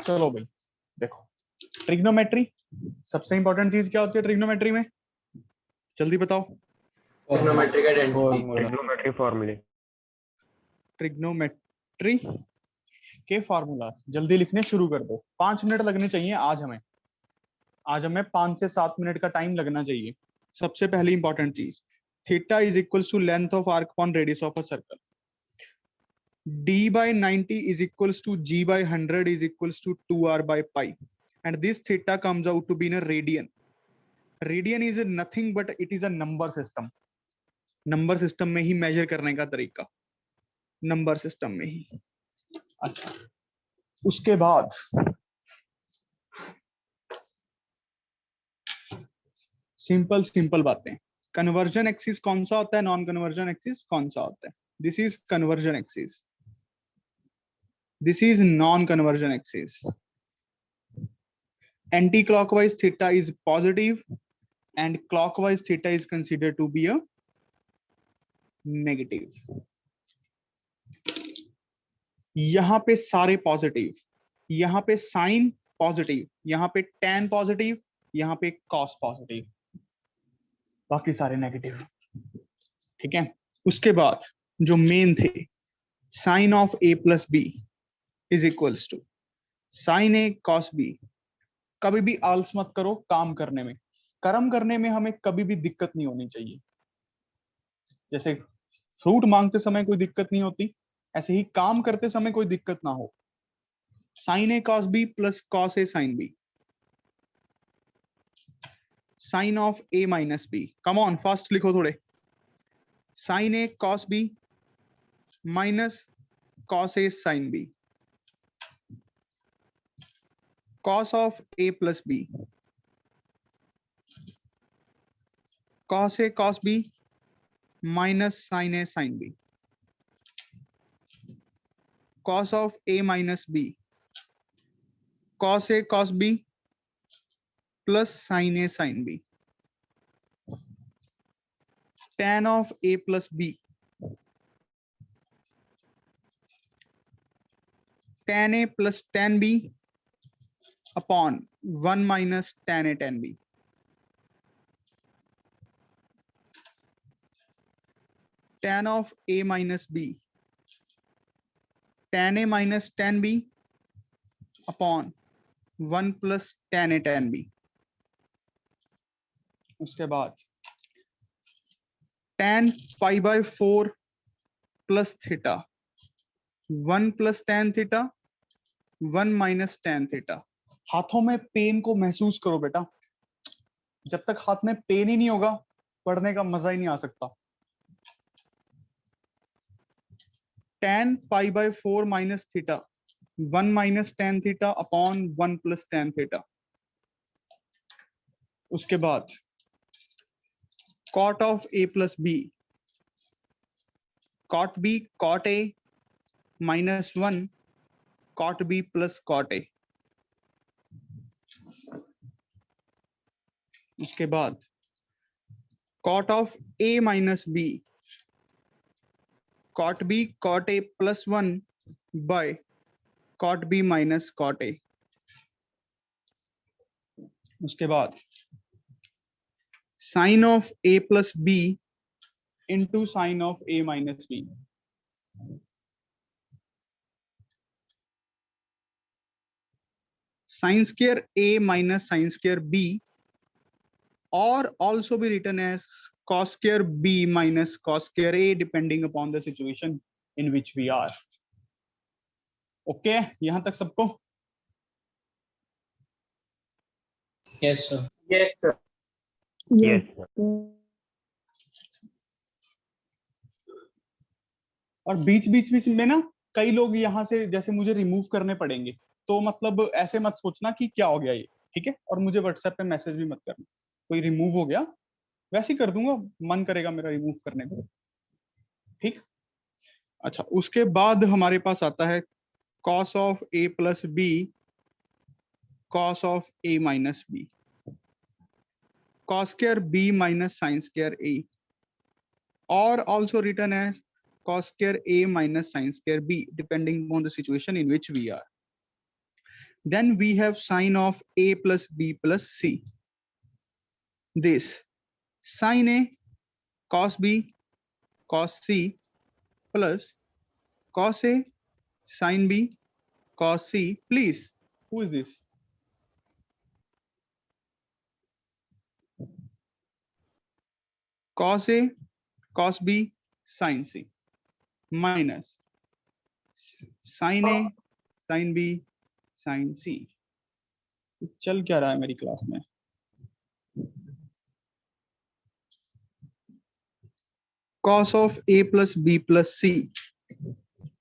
चलो भाई देखो, ट्रिग्नोमेट्री सबसे इंपॉर्टेंट चीज क्या होती है ट्रिग्नोमेट्री में, जल्दी बताओ। ट्रिग्नोमेट्रिक आइडेंटिटी, ट्रिग्नोमेट्री फॉर्मूले। ट्रिग्नोमेट्री के फार्मूला जल्दी लिखने शुरू कर दो, 5 मिनट लगने चाहिए आज हमें 5 से 7 मिनट का टाइम लगना चाहिए। सबसे पहली इंपॉर्टेंट चीज, theta is equals to length of arc upon radius of a circle, d by 90 is equals to g by 100 is equals to 2r by pi, and this theta comes out to be in a radian. Radian is nothing but it is a number system. Number system में ही major करने का तरीका, number system में ही। अच्छा, उसके बाद simple बातें, conversion axis कौन सा होता है, नॉन कन्वर्जन एक्सिस कौन सा होता है। This is conversion axis, this is non conversion axis. Anti clockwise theta is positive and clockwise theta is considered to be a negative. यहां पे सारे पॉजिटिव, यहां पे साइन पॉजिटिव, यहां पे tan पॉजिटिव, यहां पे cos पॉजिटिव, बाकी सारे नेगेटिव। ठीक है, उसके बाद जो मेन थे, sine of a plus b is equals to sine a cos b। कभी भी आलस मत करो काम करने में, कर्म करने में हमें कभी भी दिक्कत नहीं होनी चाहिए। जैसे फ्रूट मांगते समय कोई दिक्कत नहीं होती, ऐसे ही काम करते समय कोई दिक्कत ना हो। Sine a cos b plus cos a sine b, sine of a minus b, come on fast लिखो थोड़े, sine a cos b minus cos a sine b, cos of a plus b, cos a cos b minus sine a sine b, cos of a minus b, cos a cos b plus sine a sine b, tan of a plus b, tan a plus tan b upon 1 minus tan a tan b, tan of a minus b, tan a minus tan b upon 1 plus tan a tan b। उसके बाद tan pi by 4 plus theta, 1 plus tan theta, 1 minus tan theta. हाथों में pen को महसूस करो बेटा, जब तक हाथ में पेन ही नहीं होगा पढ़ने का मजा ही नहीं आ सकता। tan pi by 4 minus theta, 1 minus tan theta upon 1 plus tan theta. उसके बाद cot of a plus b, cot b cot a minus 1 cot b plus cot a। उसके बाद cot of a minus b, cot b cot a plus 1 by cot b minus cot a। उसके बाद sine of a plus b into sine of a minus b, sine square a minus sine square b, or also be written as cos square b minus cos square a depending upon the situation in which we are. Okay, यहां तक सबको? Yes sir. Yes sir. Yes. और बीच में ना कई लोग यहाँ से जैसे मुझे रिमूव करने पड़ेंगे, तो मतलब ऐसे मत सोचना कि क्या हो गया ये, ठीक है। और मुझे व्हाट्सएप पे मैसेज भी मत करना कोई रिमूव हो गया, वैसे ही कर दूंगा, मन करेगा मेरा रिमूव करने को, ठीक। अच्छा, उसके बाद हमारे पास आता है cos of a plus b, cos of a minus b, cos square b minus sin square a, or also written as cos square a minus sin square b depending on the situation in which we are. Then we have sine of a plus b plus c. This sine a cos b cos c plus cos a sin b cos c. Please, who is this? Cos a cos b sin c minus sin a sin b sin c. चल क्या रहा है मेरी class में? Cos of a plus b plus c.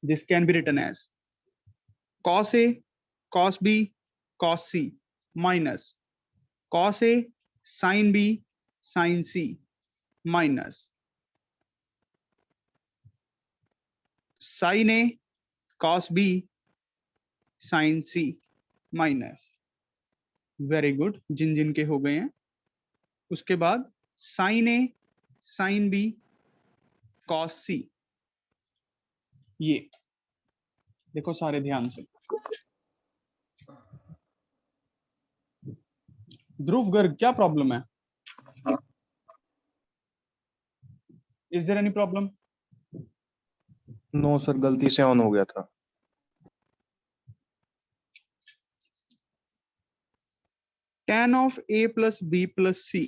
This can be written as cos a cos b cos c minus cos a sin b sin c minus sin a cos b sin c minus. Very good, जिन जिन के हो गए हैं. उसके बाद sin a sin b cos c. ये देखो सारे ध्यान से. ध्रुव गर्ग, क्या प्रॉब्लम है? Is there any problem? No sir, गलती से ऑन हो गया था. tan of a plus b plus c.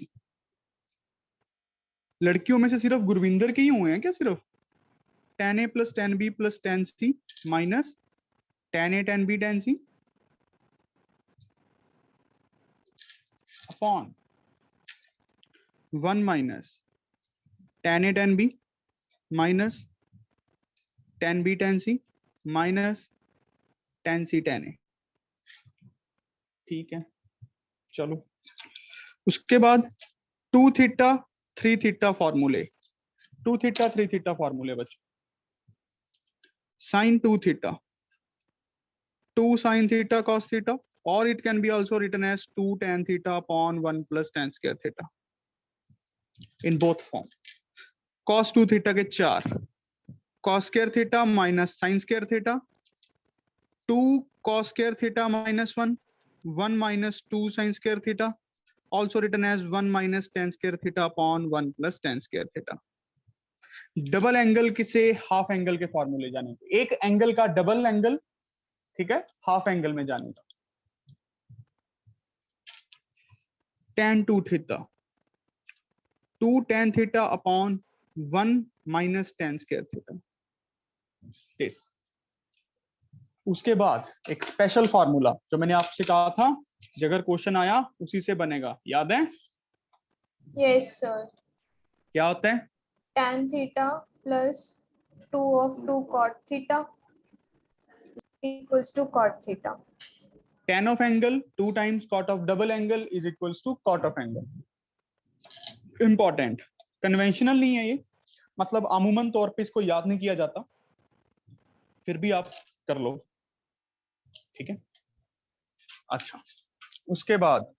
लड़कियों में से सिर्फ गुरविंदर के ही हुए हैं क्या? सिर्फ tan a plus tan b plus tan c minus tan a tan b tan c upon 1 minus tan a tan b minus tan b tan c minus tan c tan a. ठीक है, चलो. उसके बाद 2 theta 3 theta फॉर्मूले. 2 theta 3 theta फॉर्मूले बच्चों. sin 2 theta 2 sin theta cos theta, or it can be also written as 2 tan theta upon 1 plus tan square theta in both form. cos 2 theta के 4 cos square theta minus sin square theta 2 cos square theta minus 1 minus 2 sin square theta, also written as 1 minus tan square theta upon 1 plus tan square theta. Double angle किसे half angle के फॉर्मूले जाने को. एक angle का double angle, ठीक है, half angle में जाने का. tan 2 theta 2 tan theta upon 1 minus tan square theta. This. उसके बाद एक स्पेशल फॉर्मूला जो मैंने आपसे कहा था, अगर क्वेश्चन आया उसी से बनेगा, याद है? Yes sir. क्या होता है? tan theta plus 2 of 2 cot theta equals to cot theta. tan of angle 2 times cot of double angle is equals to cot of angle. Important, conventional नहीं है ये, मतलब अमूमन तौर पे इसको याद नहीं किया जाता, फिर भी आप कर लो, ठीक है. अच्छा, उसके बाद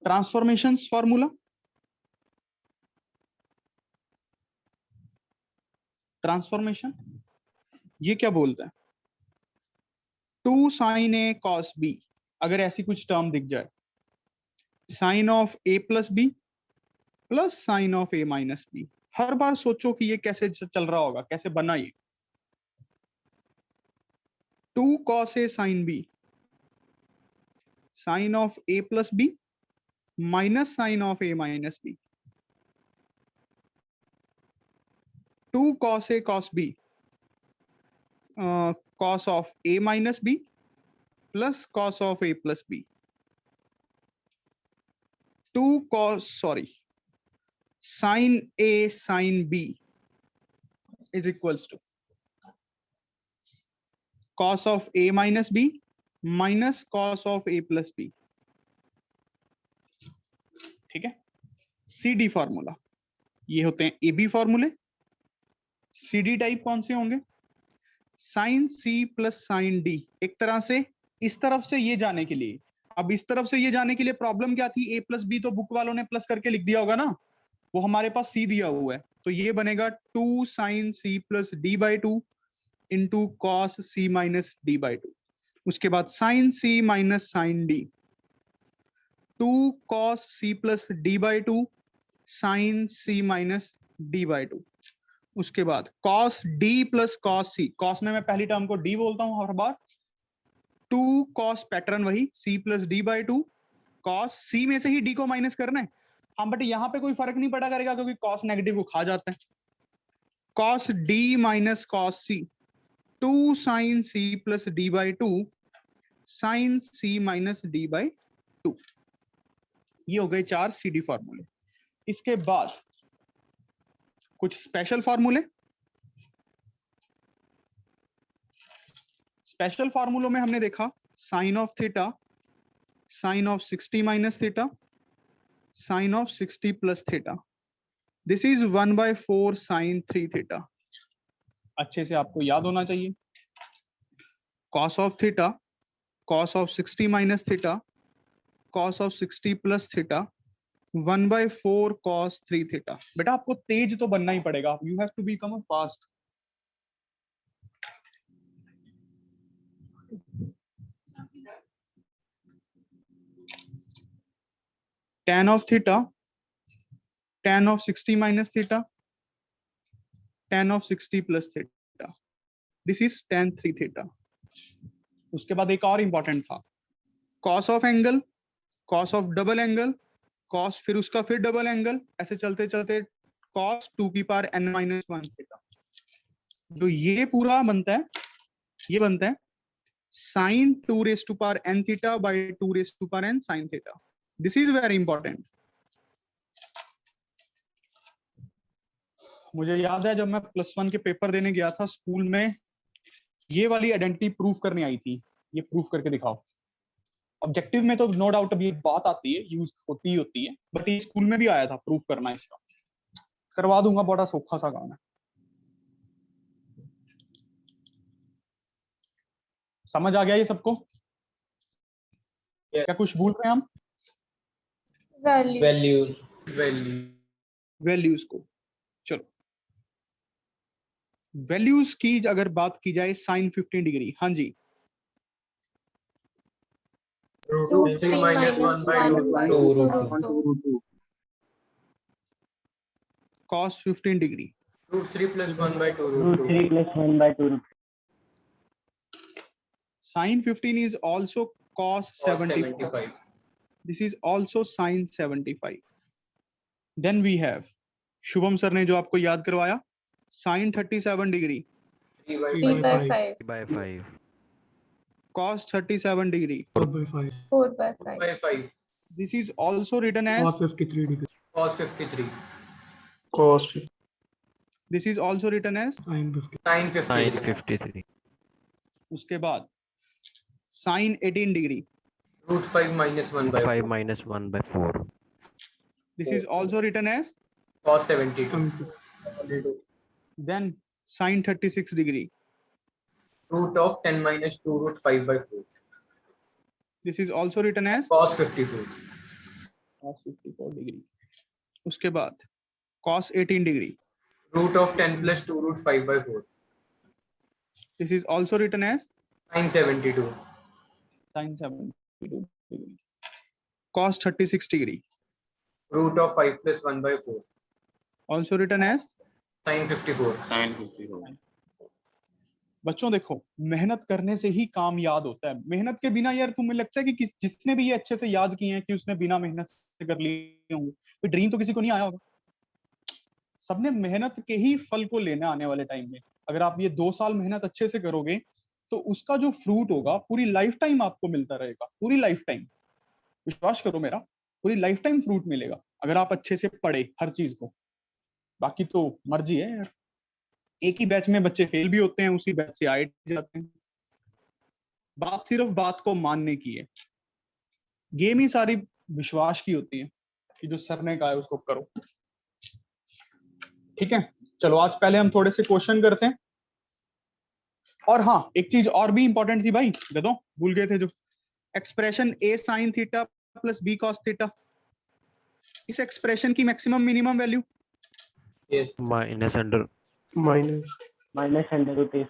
ट्रांसफॉर्मेशंस फॉर्मूला. ट्रांसफॉर्मेशन ये क्या बोलता है? 2 sin a cos b. अगर ऐसी कुछ टर्म दिख जाए, sine of a plus b plus sine of a minus b. हर बार सोचो कि ये कैसे चल रहा होगा, कैसे बना ये. 2 cos a sin b sine of a plus b minus sine of a minus b. 2 cos a cos b cos of a minus b plus cos of a plus b. 2 cos sin a sin b is equals to cos of a minus b minus cos of a plus b. ठीक है. CD formula ये होते हैं AB फॉर्मूले. CD type कौन से होंगे? Sine C plus sine D. एक तरह से इस तरफ से ये जाने के लिए, अब इस तरफ से ये जाने के लिए प्रॉब्लम क्या थी? A प्लस B तो बुक वालों ने प्लस करके लिख दिया होगा ना, वो हमारे पास C दिया हुआ है, तो ये बनेगा 2 sine C plus D by 2 into cos C minus D by 2. उसके बाद sine c minus sine d, 2 cos c plus D by 2 sine c minus d by 2। उसके बाद cos d plus cos c, cos में मैं पहली term को D बोलता हूं हर बार, 2 कॉस पैटर्न वही C plus D by 2, cos C में से ही डी को माइनस करना है। हाँ बट यहाँ पे कोई फर्क नहीं पड़ा करेगा क्योंकि कॉस नेगेटिव को खा जाता है। Cos d minus cos c, 2 sine c plus D by 2 sine c minus d by 2। ये हो गए 4 सीडी फॉर्मूले। इसके बाद कुछ स्पेशल फॉर्मूले। स्पेशल फॉर्मूलों में हमने देखा sine of theta, sine of 60 minus theta, sine of 60 plus theta. This is 1/4 sine 3 theta. अच्छे से आपको याद होना चाहिए। Cos of theta, cos of 60 minus theta, cos of 60 plus theta, 1/4 cos 3 theta. बेटा आपको तेज तो बनना ही पड़ेगा, you have to become a fast. tan of theta, tan of 60 minus theta, tan of 60 plus theta, this is tan 3 theta। उसके बाद एक और इंपॉर्टेंट था cos of angle, cos of double angle, cos फिर उसका फिर डबल एंगल, ऐसे चलते चलते cos 2 की पावर n minus 1 थीटा। जो ये पूरा बनता है, ये बनता है sin 2 raised to power n theta by 2 raised to power n sin theta। This is very important. मुझे याद है जब मैं +1 के पेपर देने गया था स्कूल में, ये वाली आइडेंटिटी प्रूफ करने आई थी, ये प्रूफ करके दिखाओ। ऑब्जेक्टिव में तो नो डाउट अभी बात आती है, यूज होती है, बट ये स्कूल में भी आया था प्रूफ करना इसका। करवा दूंगा, बड़ा सौखा सा काम है। समझ आ गया ये सबको? क्या कुछ भूल रहे हैं हम? वैल्यूज वैल्यूज को, चलो वैल्यूज की अगर बात की जाए sin 15 डिग्री, हाँ जी, Root 3 minus 1 by root 2. cos 15 degree, root 3 plus 1 by 2 Root 3 plus 1 by 2 root sin 15 is also cos 75, 75 this is also sin 75। then we have Shubham sir ने जो आपको याद करवाया sin 37 degree, 3 by 5 3 by 5. by 5. cos 37 degree, 4 by 5. by 5 this is also written as cos 53 this is also written as sin Sin 53 53. उसके बाद sin 18 degree, root 5 minus 1 by 5 4 minus 1 by 4. this is also written as cos 72 then sin 36 degree, root of 10 minus 2 root 5 by 4 this is also written as cos 54 cos 54 degree. उसके बाद cos 18 degree, root of 10 plus 2 root 5 by 4 this is also written as sin 72 sin 72 degree. cos 36 degree, root of 5 plus 1 by 4 also written as sin 54 बच्चों देखो, मेहनत करने से ही काम याद होता है। मेहनत के बिना यार तुम्हें लगता है कि जिसने भी ये अच्छे से याद किए हैं कि उसने बिना मेहनत से कर लिए होंगे? कोई ड्रीम तो किसी को नहीं आया होगा। सबने मेहनत के ही फल को लेना आने वाले टाइम में। अगर आप ये 2 साल मेहनत अच्छे से करोगे तो उसका जो फ्रूट होगा पूरी लाइफ टाइम आपको मिलता रहेगा, पूरी लाइफ टाइम। विश्वास करो मेरा, पूरी लाइफ टाइम फ्रूट मिलेगा अगर आप अच्छे से पढ़े हर चीज को। बाकी तो मर्जी है यार, एक ही बैच में बच्चे फेल भी होते हैं, उसी बैच से आए जाते हैं। बात सिर्फ बात को मानने की है। गेम ही सारी विश्वास की होती है कि जो सर ने कहा है उसको करो। ठीक है, चलो आज पहले हम थोड़े से क्वेश्चन करते हैं। और हाँ, एक चीज और भी इंपॉर्टेंट थी भाई, गदो भूल गए थे, जो expression a sin theta plus b cos theta, इस एक्सप्रेशन की maximum minimum value yes Minus under minus under root is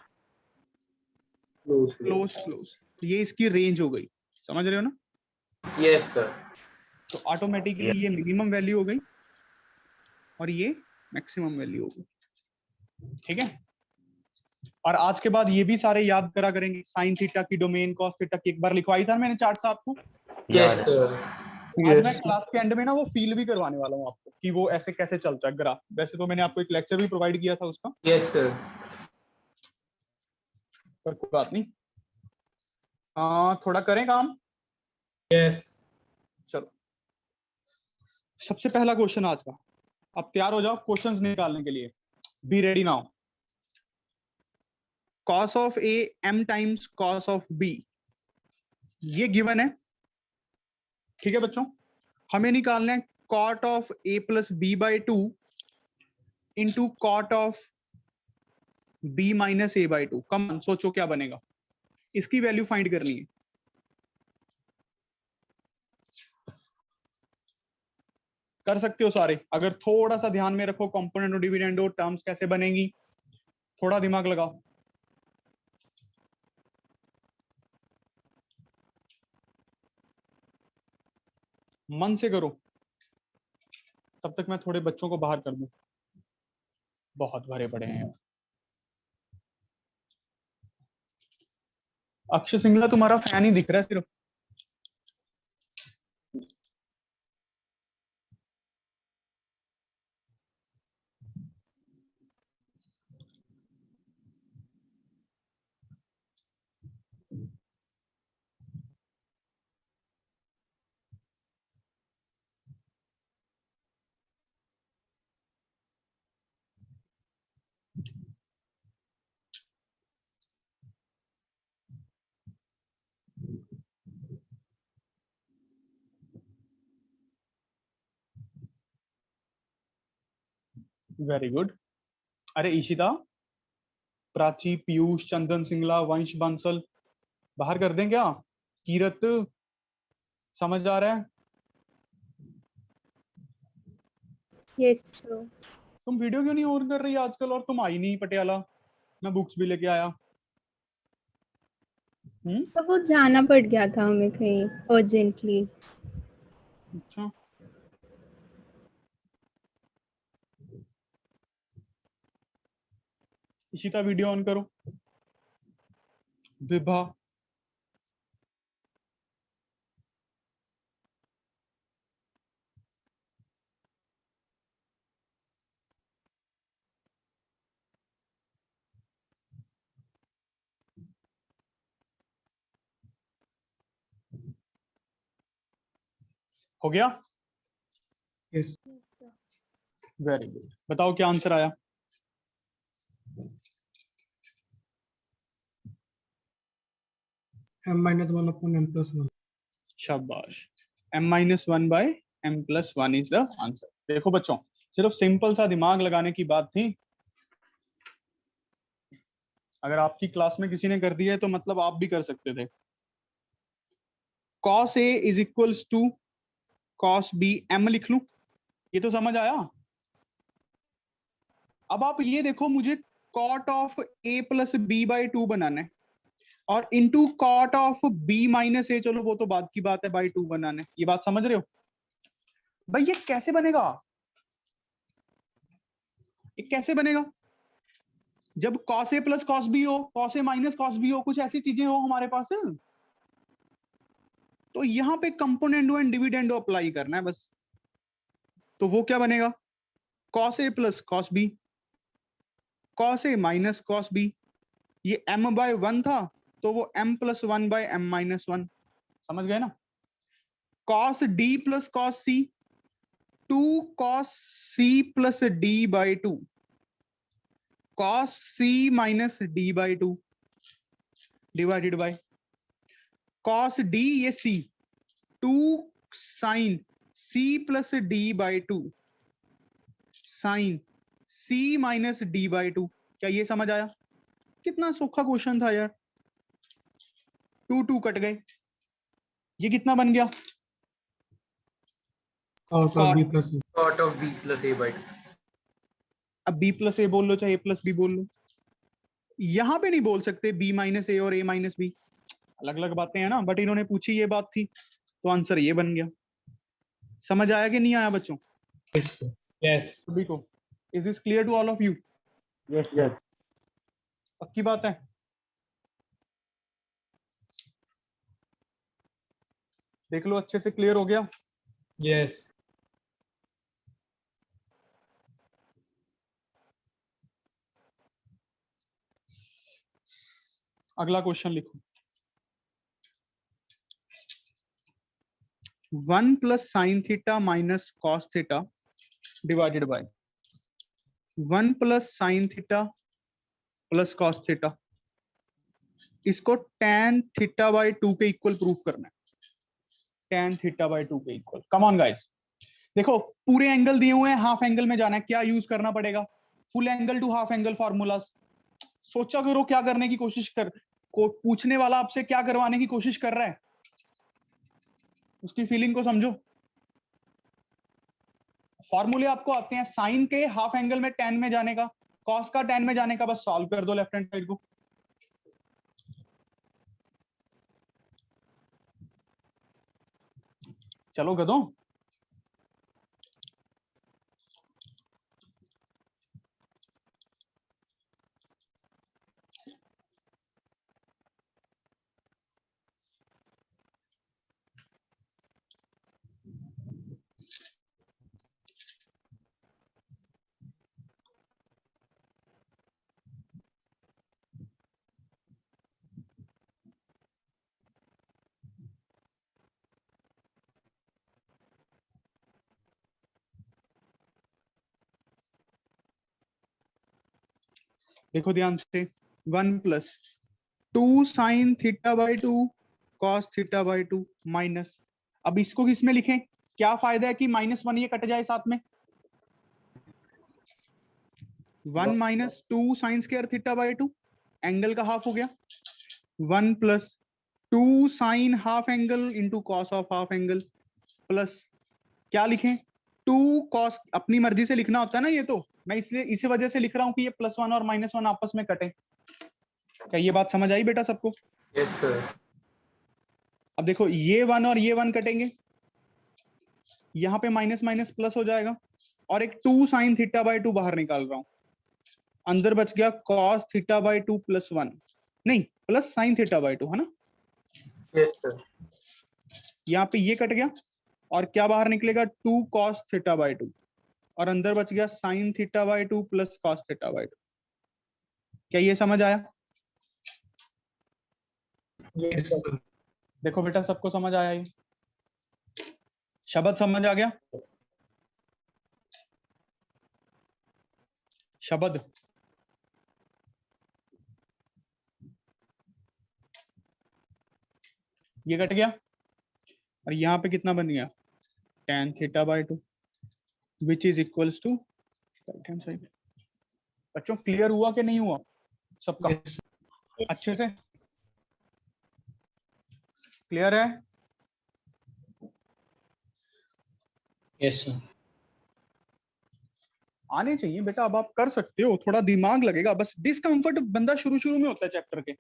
close close ये इसकी रेंज हो गई, समझ रहे हो ना? Yes sir. तो ऑटोमेटिकली ये मिनिमम वैल्यू हो गई और ये मैक्सिमम वैल्यू हो गई, ठीक है। और आज के बाद ये भी सारे याद करा करेंगे, साइन थीटा की डोमेन, कॉस थीटा की, एक बार लिखवाई था मैंने चार्ट आपको। Yes sir. आज मैं क्लास के एंड में ना वो फील भी करवाने वाला हूँ आपको कि वो ऐसे कैसे चलता है ग्राफ। वैसे तो मैंने आपको एक लेक्चर भी प्रोवाइड किया था उसका, यस सर। पर कोई बात नहीं। थोड़ा करें काम। यस। चलो, सबसे पहला क्वेश्चन आज का, अब तैयार हो जाओ क्वेश्चंस निकालने के लिए। Be ready now. cos of A m times cos of b, ये गिवन है, ठीक है बच्चों। हमें निकालना है cot of a plus b by two into cot of b minus a by two. Come सोचो क्या बनेगा, इसकी वैल्यू फाइंड करनी है। कर सकते हो सारे, अगर थोड़ा सा ध्यान में रखो कंपोनेंट और डिविडेंड और टर्म्स कैसे बनेंगी, थोड़ा दिमाग लगाओ। मन से करो, तब तक मैं थोड़े बच्चों को बाहर कर दूं, बहुत भरे पड़े हैं। अक्षय सिंगला तुम्हारा फैन ही दिख रहा है सिर्फ। Very good. अरे ईशिता, प्राची, पीयूष, चंदन सिंगला, वंश बंसल बाहर कर दें क्या? कीरत, समझ आ रहा है? Yes sir. तुम वीडियो क्यों नहीं ऑन कर रही आजकल, और तुम आई नहीं पटियाला, मैं बुक्स भी लेके आया। तो वो जाना पड़ गया था हमें कहीं अर्जेंटली। अच्छा, इशिता वीडियो ऑन करो। विभा, हो गया? यस। Very good. बताओ क्या आंसर आया? m-1/m+1। शाबाश, m-1/m+1 इज द आंसर। देखो बच्चों, सिर्फ सिंपल सा दिमाग लगाने की बात थी। अगर आपकी क्लास में किसी ने कर दिया है तो मतलब आप भी कर सकते थे। cos a is equals to cos b, m लिख लूं, ये तो समझ आया। अब आप ये देखो, मुझे cot of a plus b by two बनाना है और into cot of b minus A, चलो वो तो बाद की बात है, बाई टू बनाना है। ये बात समझ रहे हो भाई? ये कैसे बनेगा, ये कैसे बनेगा? जब cos a plus cos b हो, cos a minus cos b हो, कुछ ऐसी चीजें हो हमारे पास, तो यहां पे कंपोनेंडो एंड डिविडेंडो अप्लाई करना है बस। तो वो क्या बनेगा? cos a plus cos b, cos a minus cos b। ये m बाय वन था तो वो m plus one by m minus one, समझ गए ना? cos d plus cos c, 2 cos c plus d by two, cos c minus d by two divided by cos d, ये c, 2 sin c plus d by two sine c minus d by two. क्या ये समझ आया? कितना सूखा question था यार। 2 cut गए, ये कितना बन गया? cot of b plus a by 2। अब b प्लस ए बोल लो चाहे a प्लस बी बोल लो, यहां पे नहीं बोल सकते b माइनस ए और a माइनस बी। अलग अलग बातें हैं ना, बट इन्होंने पूछी ये बात थी तो आंसर ये बन गया। समझ आया कि नहीं आया बच्चों Yes. सभी को? Is this clear to all of you? Yes, yes. पक्की बात है? देख लो अच्छे से क्लियर हो गया? Yes. अगला क्वेश्चन लिखो। 1 plus sine theta minus cos theta divided by 1 plus sine theta plus cos theta, इसको tan थीटा बाय 2 के इक्वल प्रूफ करना है। tan थीटा बाय 2 के इक्वल। कम ऑन गाइस, देखो पूरे एंगल दिए हुए हैं, हाफ एंगल में जाना है, क्या यूज करना पड़ेगा? Full angle to half angle formulas. सोचा करो क्या करने की कोशिश कर, को पूछने वाला आपसे क्या करवाने की कोशिश कर रहा है, उसकी फीलिंग को समझो। फॉर्मूले आपको आते हैं साइन के हाफ एंगल में tan में जाने का, कॉस का tan में जाने का, बस सॉल्व कर दो लेफ्ट हैंड साइड को। चलो गधों, देखो ध्यान से। 1 plus 2 sine theta by 2 cos theta by 2 minus, अब इसको किस में लिखें? क्या फायदा है कि -1 ये कट जाए साथ में। 1 minus 2 sine square theta by 2, angle का हाफ हो गया। 1 plus 2 sine half angle into cos of half angle plus क्या लिखें? 2 कॉस, अपनी मर्जी से लिखना होता है ना ये, तो मैं इसलिए इसी वजह से लिख रहा हूं कि ये +1 और -1 आपस में कटे। क्या ये बात समझ आई बेटा सबको? Yes, sir. अब देखो ये 1 और ये 1 कटेंगे, यहाँ पे माइनस माइनस प्लस हो जाएगा, और एक 2 साइन थीटा बाई 2 बाहर निकाल रहा हूं, अंदर बच गया कॉस थीटा बाई 2 +1, नहीं प्लस साइन थीटा बाई 2, है ना? Yes, sir. यहाँ पे ये कट गया और क्या बाहर निकलेगा? 2 कॉस थीटा बाई 2, और अंदर बच गया sine theta by 2 plus cos theta by 2। क्या ये समझ आया? Yes, sir. देखो बेटा सबको समझ आया ये? शब्द समझ आ गया? शब्द ये कट गया, और यहाँ पे कितना बन गया? tan theta by 2 which is equals to right hand side. बच्चों क्लियर हुआ कि नहीं हुआ सबका? Yes. अच्छे से क्लियर है? Yes, sir. आने चाहिए बेटा, अब आप कर सकते हो, थोड़ा दिमाग लगेगा, बस डिस्कम्फर्ट बंदा शुरू शुरू में होता है चैप्टर के।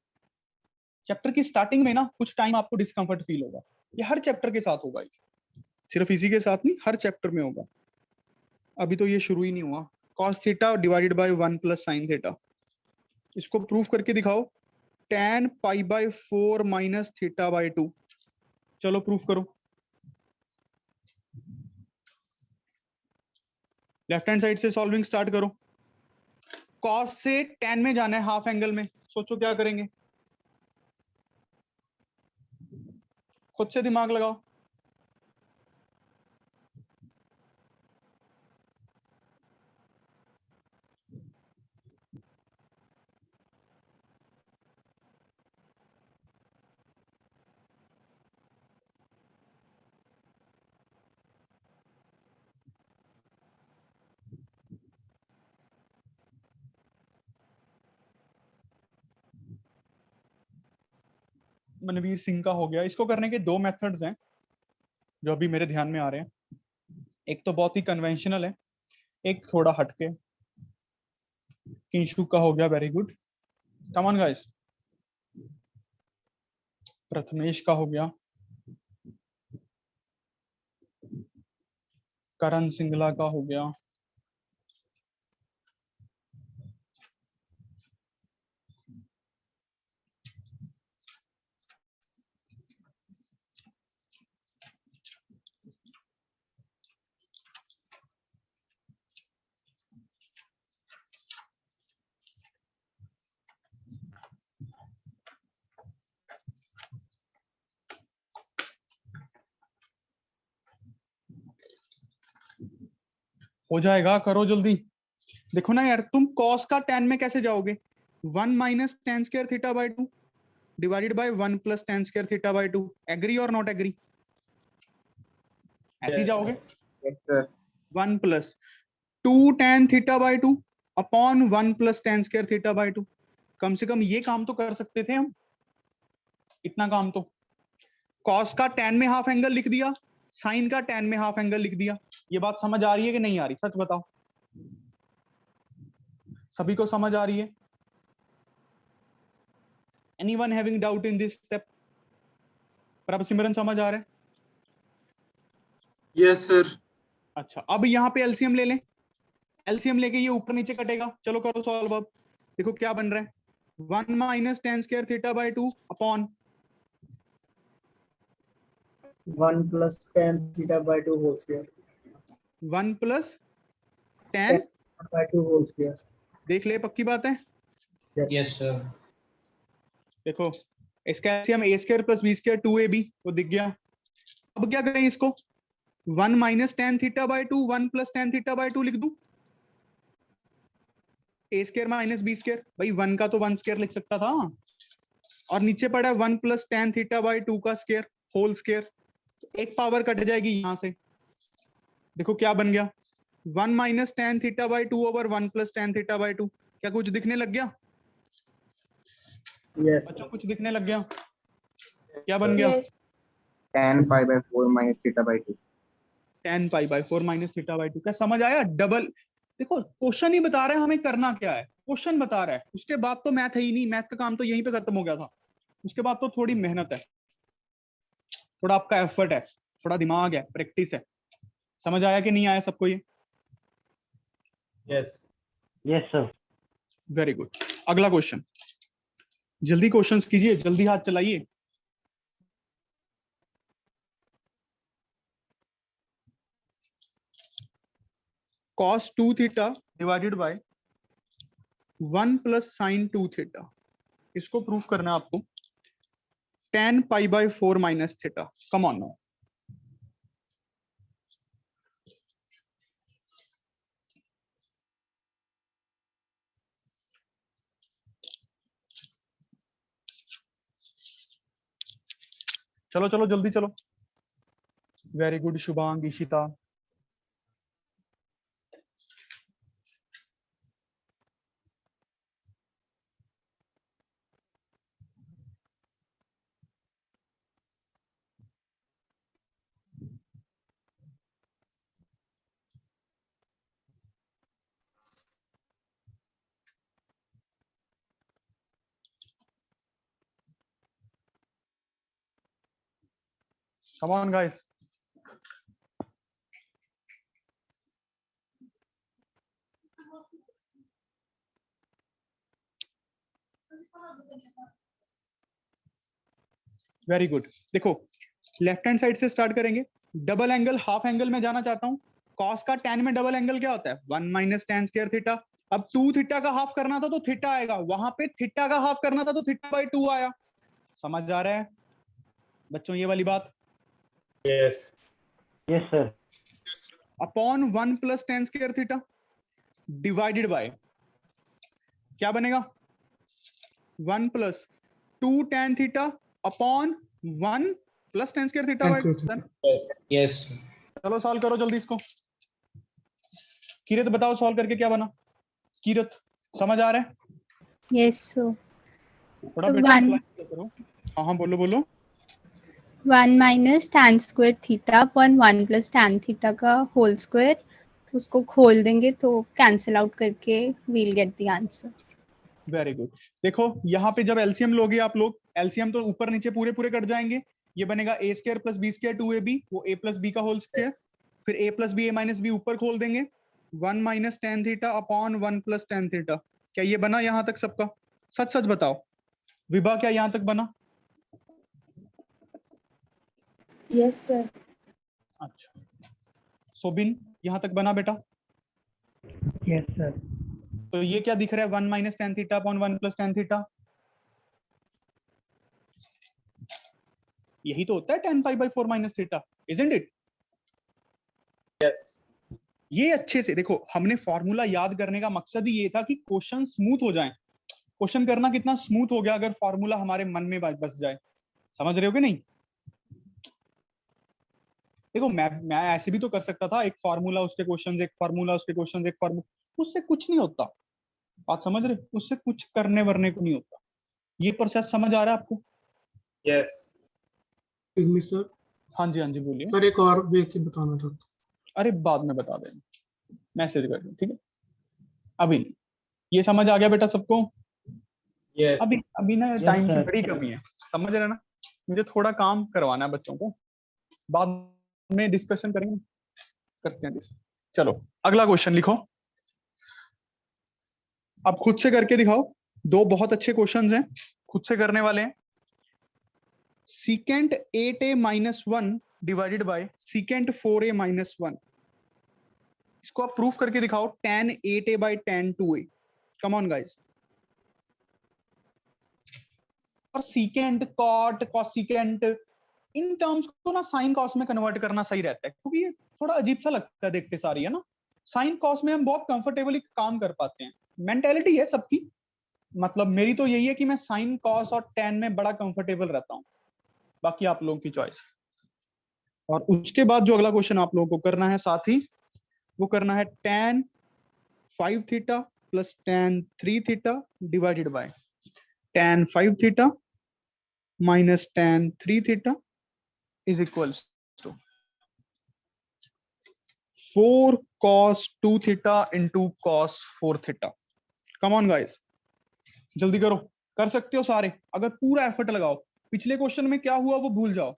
चैप्टर की स्टार्टिंग में ना कुछ टाइम आपको डिस्कम्फर्ट फील होगा, ये हर चैप्टर के साथ होगा, सिर्फ इसी के साथ नहीं, हर चैप्टर में होगा। अभी तो ये शुरू ही नहीं हुआ। cos theta divided by 1 plus sine theta, इसको प्रूफ करके दिखाओ। tan pi by 4 minus theta by 2, चलो प्रूफ करो। लेफ्ट हैंड साइड से सॉल्विंग स्टार्ट करो। cos से tan में जाना है हाफ एंगल में, सोचो क्या करेंगे, खुद से दिमाग लगाओ। मनवीर सिंह का हो गया। इसको करने के 2 मेथड्स हैं जो अभी मेरे ध्यान में आ रहे हैं। एक तो बहुत ही कन्वेंशनल है, एक थोड़ा हटके। किंशु का हो गया, very good. Come on guys, Prathamesh का हो गया, करण सिंगला का हो गया, हो जाएगा, करो जल्दी। देखो ना यार, तुम कॉस का tan में कैसे जाओगे? 1 minus tan square theta by 2 divided by 1 plus tan square theta by 2। Agree और नॉट एग्री? ऐसे ही Yes. जाओगे। Yes, sir. 1 plus 2 tan theta by 2 upon 1 plus tan square theta by 2। कम से कम ये काम तो कर सकते थे हम, इतना काम तो। कॉस का tan में हाफ एंगल लिख दिया, साइन का tan में हाफ एंगल लिख दिया। ये बात समझ आ रही है कि नहीं आ रही? सच बताओ, सभी को समझ आ रही है? Anyone having doubt in this step? प्रभ सिमरन समझ आ रहा है? Yes, sir. अच्छा, अब यहाँ पे एलसीएम ले लें। एलसीएम लेके ये ऊपर नीचे कटेगा। चलो करो सॉल्व। अब देखो क्या बन रहा है, 1 minus tan square theta by 2 upon 1 plus tan theta by 2 whole square. 1 plus tan। By 2 whole square. देख ले, पक्की बात है। Yes, sir. देखो इसका LCM a square plus b square 2ab, वो दिख गया। अब क्या करें इसको, 1 minus tan theta by 2 1 plus tan theta by 2 लिख दूं। a square minus b square, भाई 1 का तो 1 स्क्वायर लिख सकता था, और नीचे पड़ा है 1 प्लस tan थीटा बाय 2 का स्क्वायर होल स्क्वायर। एक पावर कट जाएगी यहां से। देखो क्या बन गया, 1 minus tan theta by 2 over 1 plus tan theta by 2। क्या कुछ दिखने लग गया? Yes. बच्चों कुछ दिखने लग गया? क्या बन गया? Yes. Tan pi by 4 minus theta by 2. tan pi by 4 minus theta by 2। क्या समझ आया? डबल। देखो क्वेश्चन ही बता रहा है हमें करना क्या है, क्वेश्चन बता रहा है। उसके बाद तो मैथ है ही नहीं, मैथ का काम तो यहीं पे खत्म हो गया था। उसके बाद तो थोड़ी मेहनत है, थोड़ा आपका एफर्ट है, थोड़ा दिमाग है, प्रैक्टिस है। समझ आया कि नहीं आया सबको ये? Yes. Yes, sir. Very good. अगला क्वेश्चन, जल्दी क्वेश्चंस कीजिए, जल्दी हाथ चलाइए। cos 2 theta divided by 1 plus sign 2 theta, इसको प्रूफ करना है आपको। tan pi by 4 minus theta, come on now. चलो चलो जल्दी चलो। Very good Shubhang, Ishita. Come on, guys. Very good. देखो लेफ्ट हैंड साइड से स्टार्ट करेंगे। डबल एंगल हाफ एंगल में जाना चाहता हूँ। कॉस का tan में डबल एंगल क्या होता है? 1 माइनस tan स्क्वायर थीटा। अब 2 थीटा का हाफ करना था तो थीटा आएगा, वहां पे थीटा का हाफ करना था तो थीटा बाय 2 आया। समझ आ रहा है बच्चों ये वाली बात? Yes. Yes, sir. Upon 1 plus tan square theta divided bye क्या बनेगा? 1 plus 2 tan theta upon 1 plus tan square theta by 2। Yes. Yes. चलो सॉल्व करो जल्दी इसको। किरत बताओ सॉल्व करके क्या बना? किरत समझ आ रहा है? यस सो थोड़ा तो बेटा one- apply करो। हाँ हाँ बोलो बोलो। 1 minus tan square theta upon 1 plus tan theta का होल स्क्वायर, उसको खोल देंगे तो कैंसिल आउट करके we'll get the answer. Very good. देखो यहाँ पे जब एलसीएम लोगे आप लोग, एलसीएम तो ऊपर नीचे पूरे पूरे कट जाएंगे, ये बनेगा A square plus B square 2ab, वो a प्लस बी का होल स्क्वायर, फिर a plus B a minus B ऊपर खोल देंगे, 1 minus tan theta upon 1 plus tan theta. क्या ये बना यहाँ तक सबका? सच सच बताओ विभा, क्या यहाँ तक बना? Yes, sir. अच्छा, सोबिन यहाँ तक बना बेटा? Yes, sir. तो ये क्या दिख रहा है? 1 minus tan theta upon 1 plus tan theta, यही तो होता है tan pi by 4 minus theta, isn't it? Yes. ये अच्छे से देखो, हमने फॉर्मूला याद करने का मकसद ही ये था कि क्वेश्चन स्मूथ हो जाए। क्वेश्चन करना कितना स्मूथ हो गया अगर फॉर्मूला हमारे मन में बस जाए। समझ रहे हो कि नहीं? देखो मैं ऐसे भी तो कर सकता था, एक फॉर्मूला उसके क्वेश्चंस, एक फॉर्मूला उसके क्वेश्चंस, एक फॉर्मूला, उससे कुछ नहीं होता। बात समझ रहे? उससे कुछ करने वरने को नहीं होता। ये प्रोसेस समझ आ रहा है आपको? Yes. Excuse me, sir. हाँ जी, हाँ जी बोलिए। सर एक और वे से बताना था। अरे बाद में बता देना, मैसेज कर दो, ठीक है? अभी नहीं। ये समझ आ गया बेटा सबको? Yes. अभी ना Yes, टाइम की sir. बड़ी कमी है, समझ रहे ना? मुझे थोड़ा काम करवाना है बच्चों को, बाद में डिस्कशन करेंगे, करते हैं। चलो अगला क्वेश्चन लिखो, अब खुद से करके दिखाओ। दो बहुत अच्छे क्वेश्चंस हैं, खुद से करने वाले हैं। Secant 8a minus 1 divided by secant 4a minus 1, इसको आप प्रूफ करके दिखाओ। tan 8a by tan 2a, come on guys. और सीकेंट, कॉट, कॉसिकेंट, इन टर्म्स को ना साइन कॉस में कन्वर्ट करना सही रहता है, क्योंकि ये थोड़ा अजीब सा लगता है देखते सारी, है ना? साइन कॉस में हम बहुत कंफर्टेबली काम कर पाते हैं, मेंटेलिटी है सबकी। मतलब मेरी तो यही है कि मैं साइन कॉस और tan में बड़ा कंफर्टेबल रहता हूं, बाकी आप लोगों की चॉइस। और उसके बाद जो अगला क्वेश्चन आप लोगों को करना है साथ ही, वो करना है tan 5 theta plus tan 3 theta divided bye tan 5 theta minus tan 3 theta is equals to 4 cos 2 theta into cos 4 theta. Come on guys, जल्दी करो, कर सकते हो सारे। अगर पूरा एफर्ट लगाओ, पिछले क्वेश्चन में क्या हुआ वो भूल जाओ,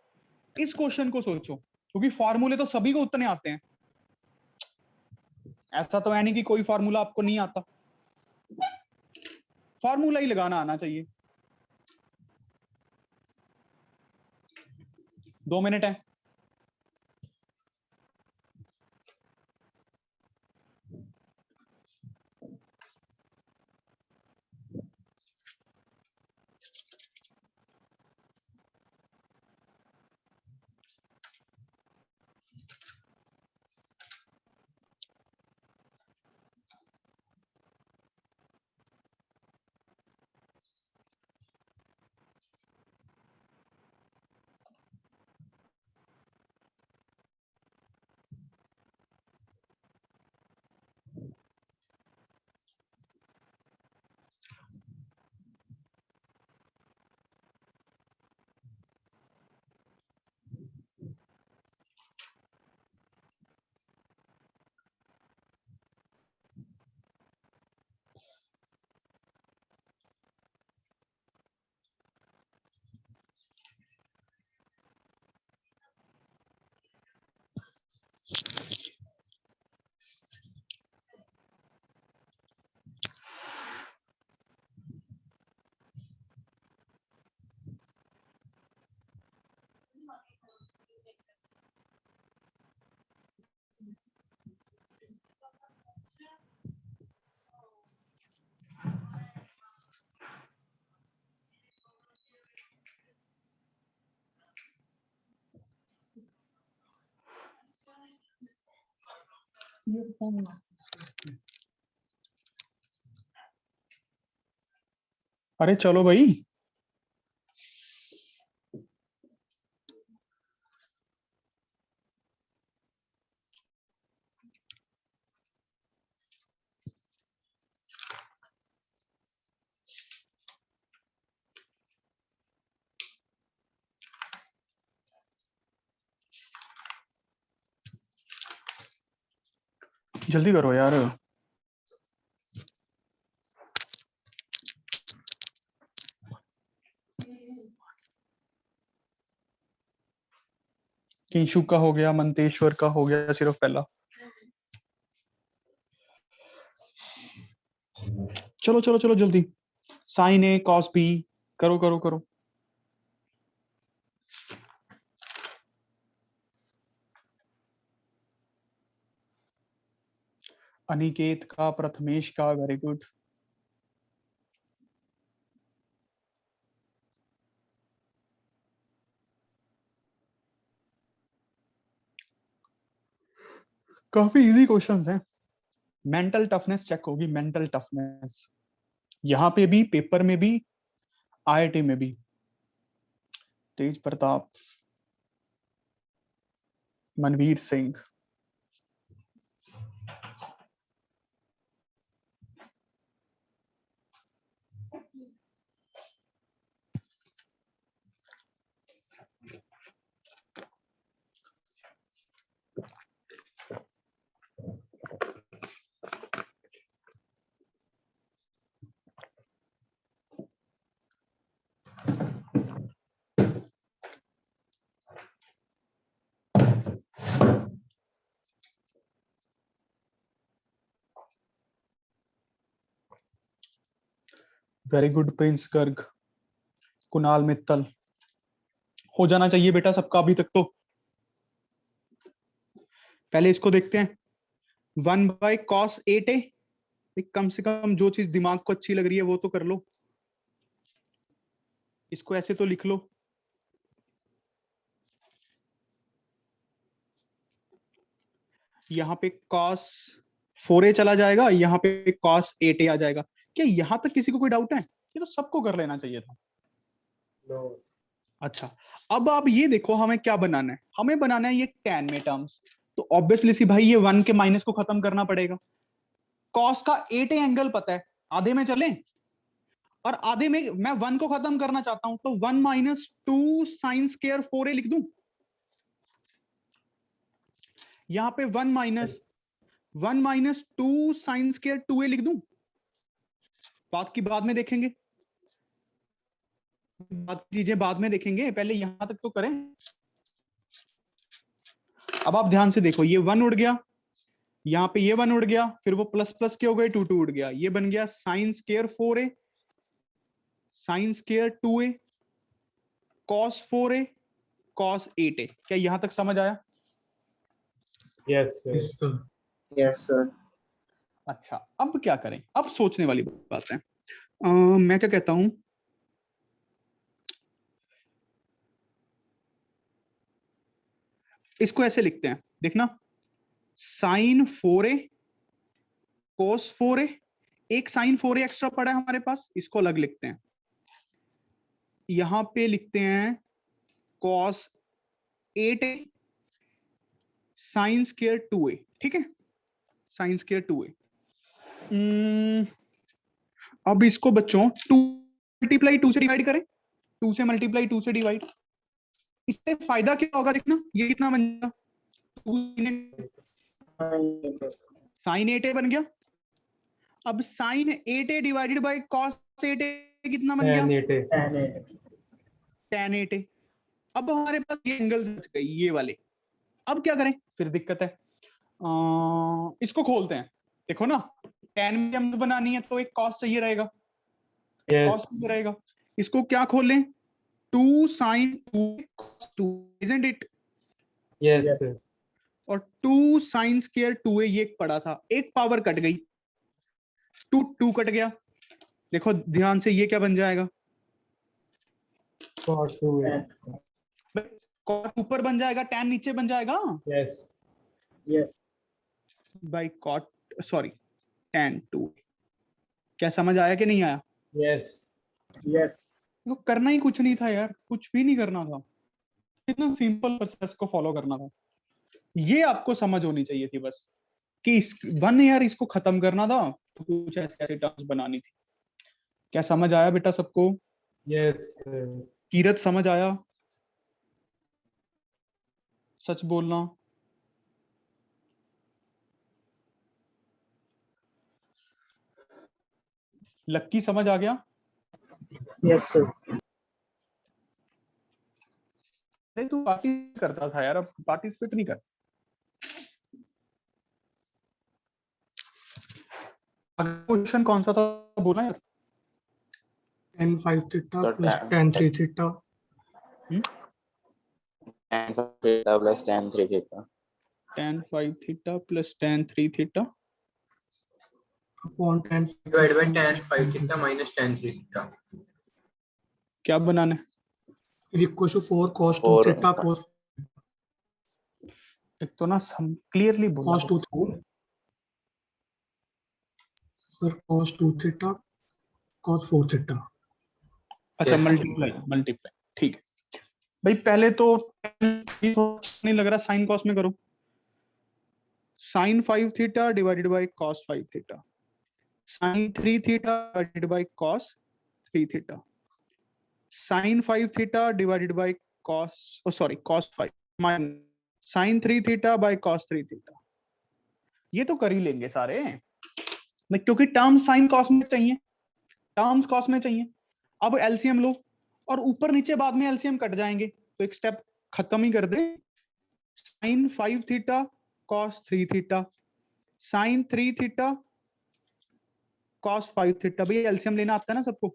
इस क्वेश्चन को सोचो, क्योंकि फॉर्मूले तो सभी को उतने आते हैं। ऐसा तो है नहीं कि कोई फॉर्मूला आपको नहीं आता, फॉर्मूला ही लगाना आना चाहिए। 2 मिनट है। अरे चलो भाई, जल्दी करो यार। किंशु का हो गया, मंतेश्वर का हो गया, सिर्फ पहला। चलो चलो चलो जल्दी, साइन ए कॉस बी, करो करो करो। अनिकेत का, प्रथमेश का, वेरी गुड। काफी इजी क्वेश्चंस हैं। मेंटल टफनेस चेक होगी, मेंटल टफनेस यहाँ पे भी, पेपर में भी, आईआईटी में भी। Tej Pratap, Manveer Singh, very good Prince Garg, Kunal Mittal. हो जाना चाहिए बेटा सबका अभी तक तो। पहले इसको देखते हैं, 1/cos 8a। कम से कम जो चीज दिमाग को अच्छी लग रही है वो तो कर लो। इसको ऐसे तो लिख लो, यहाँ पे cos 4a चला जाएगा, यहाँ पे cos 8a आ जाएगा। क्या यहाँ तक किसी को कोई डाउट है? ये तो सबको कर लेना चाहिए था। No. अच्छा, अब आप ये देखो हमें क्या बनाना है, हमें बनाना है ये tan में टर्म्स। तो ऑब्वियसली सी भाई ये 1 के माइनस को खत्म करना पड़ेगा। cos का 8a एंगल पता है, आधे में चले, और आधे में मैं 1 को खत्म करना चाहता हूं, तो 1 माइनस 2 साइन स्क्वायर 4a लिख दूं। यहां पे 1 माइनस 2 साइन स्क्वायर 2a लिख दूं। बात की बाद में देखेंगे, बात चीजें बाद में देखेंगे, पहले यहां तक तो करें। अब आप ध्यान से देखो, ये 1 उड़ गया, यहाँ पे ये 1 उड़ गया, फिर वो प्लस प्लस के हो गए, 2 2 उड़ गया, ये बन गया sine square 4a, sine square 2a, cos 4a, cos 8a। क्या यहां तक समझ आया? Yes, sir. Yes, sir. Yes, sir. अच्छा, अब क्या करें? अब सोचने वाली बात है। मैं क्या कहता हूं, इसको ऐसे लिखते हैं, देखना, साइन 4a cos 4a, एक साइन 4a एक्स्ट्रा पड़ा है हमारे पास, इसको अलग लिखते हैं। यहां पे लिखते हैं cos 8a sine square 2a, ठीक है, साइन स्क्वायर 2a। अब इसको बच्चों 2 मल्टीप्लाई 2 से डिवाइड करें, 2 से मल्टीप्लाई 2 से डिवाइड। इससे फायदा क्या होगा, देखना ये कितना बन जाएगा, साइन 8a बन गया। अब sign 8a divided by cos 8a कितना बन गया, Tan 8A. tan 8a। अब हमारे पास ये एंगल्स बच गए, ये वाले। अब क्या करें, फिर दिक्कत है। इसको खोलते हैं, देखो ना, tan में हम बनानी है तो एक cos चाहिए रहेगा, Yes. cos चाहिए रहेगा। इसको क्या खोलें, 2 sin 2 cos 2, isn't it? Yes, sir. और 2 sin स्क्वायर 2a ये एक पड़ा था, एक पावर कट गई, 2 कट गया। देखो ध्यान से, ये क्या बन जाएगा, Cot 2A. cot ऊपर बन जाएगा, tan नीचे बन जाएगा, Yes. Yes. By cot, sorry, tan 2। क्या समझ आया कि नहीं आया? Yes. Yes. तो करना ही कुछ नहीं था यार, कुछ भी नहीं करना था, इतना सिंपल प्रोसेस को फॉलो करना था। ये आपको समझ होनी चाहिए थी बस, कि इस 1 यार इसको खत्म करना था, तो कुछ ऐसे ऐसे टर्म्स बनानी थी। क्या समझ आया बेटा सबको? Yes, sir. कीरत समझ आया? सच बोलना। लक्की समझ आ गया? Yes, sir. नहीं तू पार्टी करता था यार, अब पार्टिसिपेट नहीं कर। क्वेश्चन कौन सा था बोला यार? tan 5 theta So plus tan tan 3 theta tan 5 theta plus tan 3 theta tan 5 theta plus tan 3 theta upon tan 5 divided by theta tan minus 5 tan theta theta minus tan 3 theta. क्या बनाने? is equal to 4 cos 2 4 theta cos एक तो ना clearly बोला cos 2 sir cos 2 theta cos 4 theta. अच्छा Yes. Multiply ठीक है भाई। पहले तो नहीं लग रहा, साइन कॉस में करो। Sine 5 theta divided by cos 5 theta, sine 3 theta divided by cos 3 theta, sine 5 theta divided by cos sorry cos 5 minus sine 3 theta by cos 3 theta. ये तो कर ही लेंगे सारे क्योंकि टर्म्स साइन कॉस में चाहिए, टर्म्स कॉस में चाहिए। अब एलसीएम लो और ऊपर नीचे बाद में एलसीएम कट जाएंगे, तो एक स्टेप खत्म ही कर दे। Sine 5 theta cos 3 theta, sine 3 theta cos 5 theta. भैया एलसीएम लेना आता है ना सबको?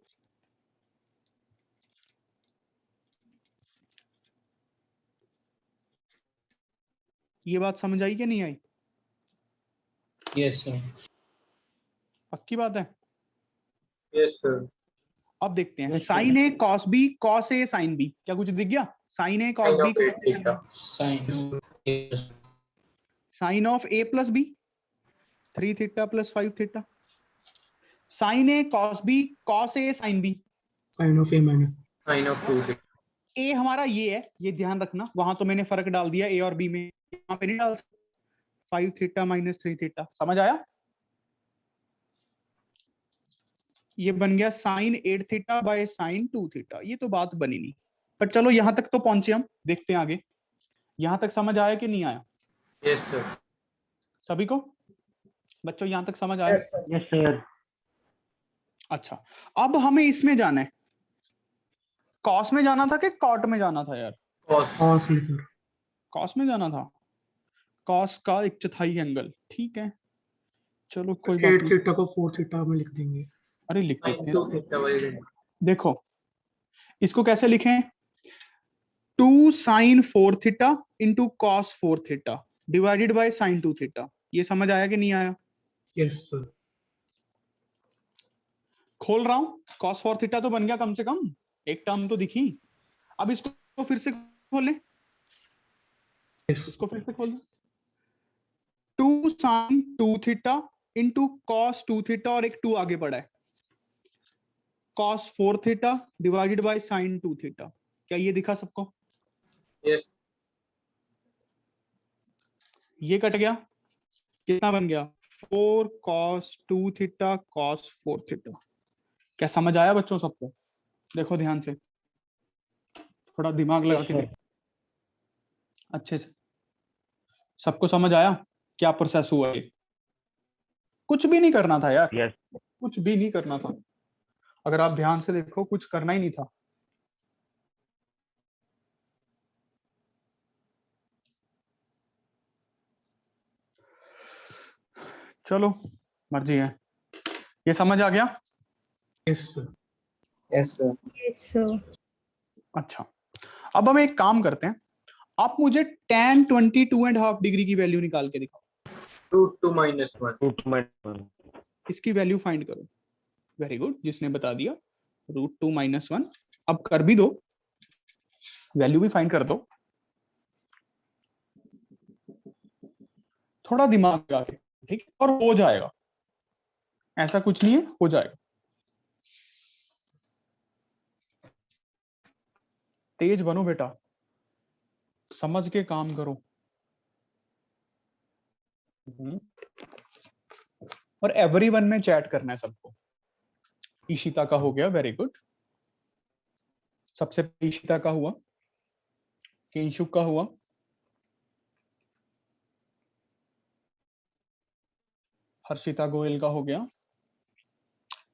ये बात समझ आई कि नहीं आई? Yes sir. पक्की बात है? Yes sir. अब देखते हैं sine a cos b cos a sine b. क्या कुछ दिख गया? Sine a cos Sin b of 8 theta. Sine of a plus b 3 theta plus 5 theta, sine a cos b cos a sine b. Sin of a minus Sin of 2 theta. A हमारा ये है, ये ध्यान रखना। वहां तो मैंने फर्क डाल दिया ए और बी में, यहाँ पे नहीं डाल सकते। 5 थीटा माइनस 3 थीटा, समझ आया? ये बन गया sine 8 theta by sine 2 theta. ये तो बात बनी नहीं, पर चलो यहां तक तो पहुंचे हम, देखते हैं आगे। यहां तक समझ आया कि नहीं आया Yes sir. सभी को? बच्चों यहां तक समझ आया? Yes, sir. अच्छा, अब हमें इसमें जाना है। कॉस में जाना था कि कॉट में जाना था यार? Cos. cos में sir कॉस में जाना था। कॉस का 1/4 एंगल, ठीक है चलो कोई बात 8 नहीं। theta को 4 theta में लिख देंगे. अरे लिख Sin देते 2 हैं। theta by the. देखो इसको कैसे लिखें? 2 sine 4 theta into cos 4 theta divided by sine 2 theta. ये समझ आया कि नहीं आया? Yes sir. खोल रहा हूं, कॉस 4 थीटा तो बन गया कम से कम, एक टर्म तो दिखी। अब इसको फिर से खोल ले, Yes. इसको फिर से खोल ले। 2 sine 2 theta into cos 2 theta और एक 2 आगे पड़ा है, cos 4 theta divided by sine 2 theta. क्या ये दिखा सबको? Yes. ये कट गया, कितना बन गया? 4 cos 2 थीटा cos 4 थीटा। क्या समझ आया बच्चों सबको? देखो ध्यान से, थोड़ा दिमाग लगा के देखो अच्छे से। सबको समझ आया क्या प्रोसेस हुआ? ये कुछ भी नहीं करना था यार। Yes. कुछ भी नहीं करना था, अगर आप ध्यान से देखो कुछ करना ही नहीं था। चलो मर्जी है। ये समझ आ गया? Yes sir. yes sir Yes, sir. अच्छा, अब हम एक काम करते हैं। आप मुझे tan 22.5 डिग्री की वैल्यू निकाल के दिखाओ। Root 2 minus 1. Root minus 1. इसकी वैल्यू फाइंड करो। वेरी गुड, जिसने बता दिया √2 - 1। अब कर भी दो, वैल्यू भी फाइंड कर दो। थोड़ा दिमाग लगा के, ठीक है? और हो जाएगा, ऐसा कुछ नहीं है, हो जाएगा। तेज बनो बेटा, समझ के काम करो। और एवरीवन में चैट करना है सबको। ईशिता का हो गया, वेरी गुड। सबसे पहले ईशिता का हुआ, किंशुक का हुआ, हर्षिता गोयल का हो गया,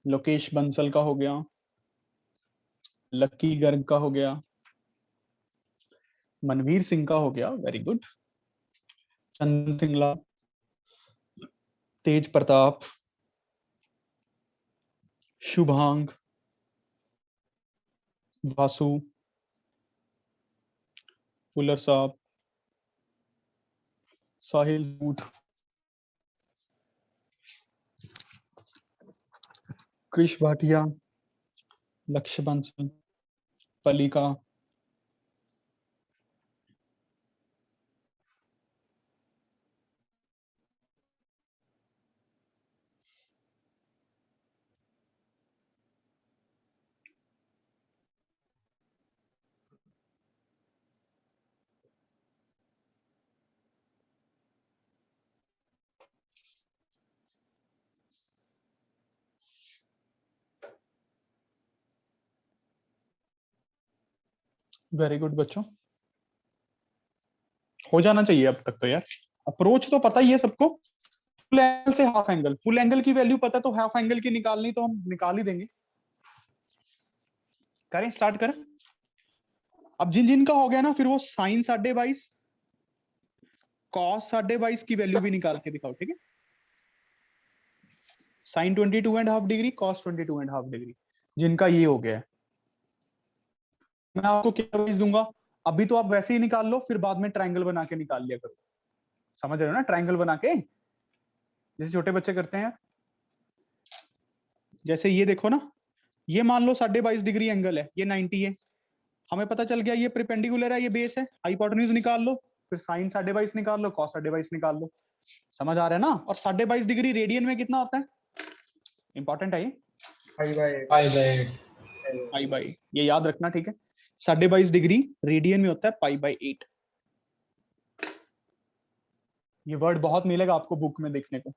लोकेश बंसल का हो गया, लक्की गर्ग का हो गया, मनवीर सिंह का हो गया, वेरी गुड। चंदन सिंगला, तेज प्रताप, शुभांग, वासु, पुलर साहब, साहिल बूथ, कृष भाटिया, लक्ष्य बंसल, पलिका, वेरी गुड बच्चों, हो जाना चाहिए अब तक तो यार। अप्रोच तो पता ही है सबको, फुल एंगल से हाफ एंगल, फुल एंगल की वैल्यू पता तो हाफ एंगल की निकालनी तो हम निकाल ही देंगे। करें, स्टार्ट करें। अब जिन जिन का हो गया ना, फिर वो साइन 22.5 कॉस 22.5 की वैल्यू भी निकाल के दिखाओ, ठीक है। साइन 22.5 डिग्री, कॉस 22.5 डिग्री, जिनका ये हो गया है। मैं आपको क्या वाइज दूंगा, अभी तो आप वैसे ही निकाल लो, फिर बाद में ट्रायंगल बना के निकाल लिया करो। समझ रहे हो ना, ट्रायंगल बना के जैसे छोटे बच्चे करते हैं। जैसे ये देखो ना, ये मान लो 22.5 डिग्री एंगल है, ये 90 है, हमें पता चल गया ये परपेंडिकुलर है, ये बेस है, हाइपोटेन्यूज निकाल लो, फिर साइन 22.5 निकाल लो, कॉस 22.5 निकाल लो। समझ आ रहा है ना। और 22.5 डिग्री रेडियन में कितना होता है, इंपॉर्टेंट है ये, पाई बाई, ये याद रखना, ठीक है। 22.5 डिग्री रेडियन में होता है π/8। ये वर्ड बहुत मिलेगा आपको बुक में देखने को।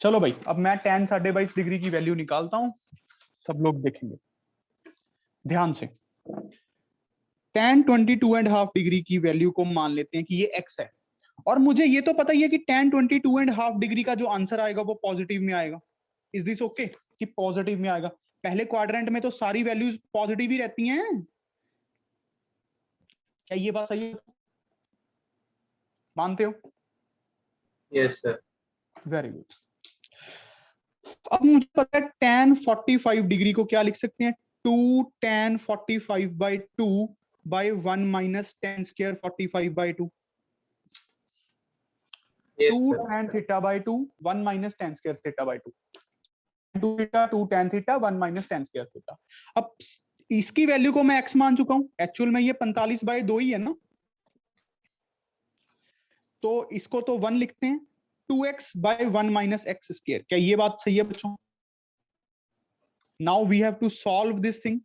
चलो भाई, अब मैं tan 22.5 डिग्री की वैल्यू निकालता हूं, सब लोग देखेंगे ध्यान से। tan 22.5 डिग्री की वैल्यू को मान लेते हैं कि ये x है, और मुझे ये तो पता ही है कि tan 22.5 डिग्री का जो आंसर आएगा वो पॉजिटिव में आएगा। इज दिस ओके कि पॉजिटिव में आएगा? पहले क्वाड्रेंट में तो सारी वैल्यूज पॉजिटिव ही रहती हैं, क्या ये बात सही है? मानते हो? Yes sir. Very good. अब मुझे पता है tan 45 डिग्री को क्या लिख सकते हैं, 2 tan 45/2 by 1 minus tan square 45/2। 2 tan theta by 2, 1 minus tan square theta by 2, 2 theta 2 tan theta 1 minus tan square theta। अब इसकी वैल्यू को मैं x मान चुका हूं, एक्चुअल में ये 45/2 ही है ना, तो इसको तो 1 लिखते हैं, 2x by 1 minus x square। क्या ये बात सही है बच्चों? Now we have to solve this thing.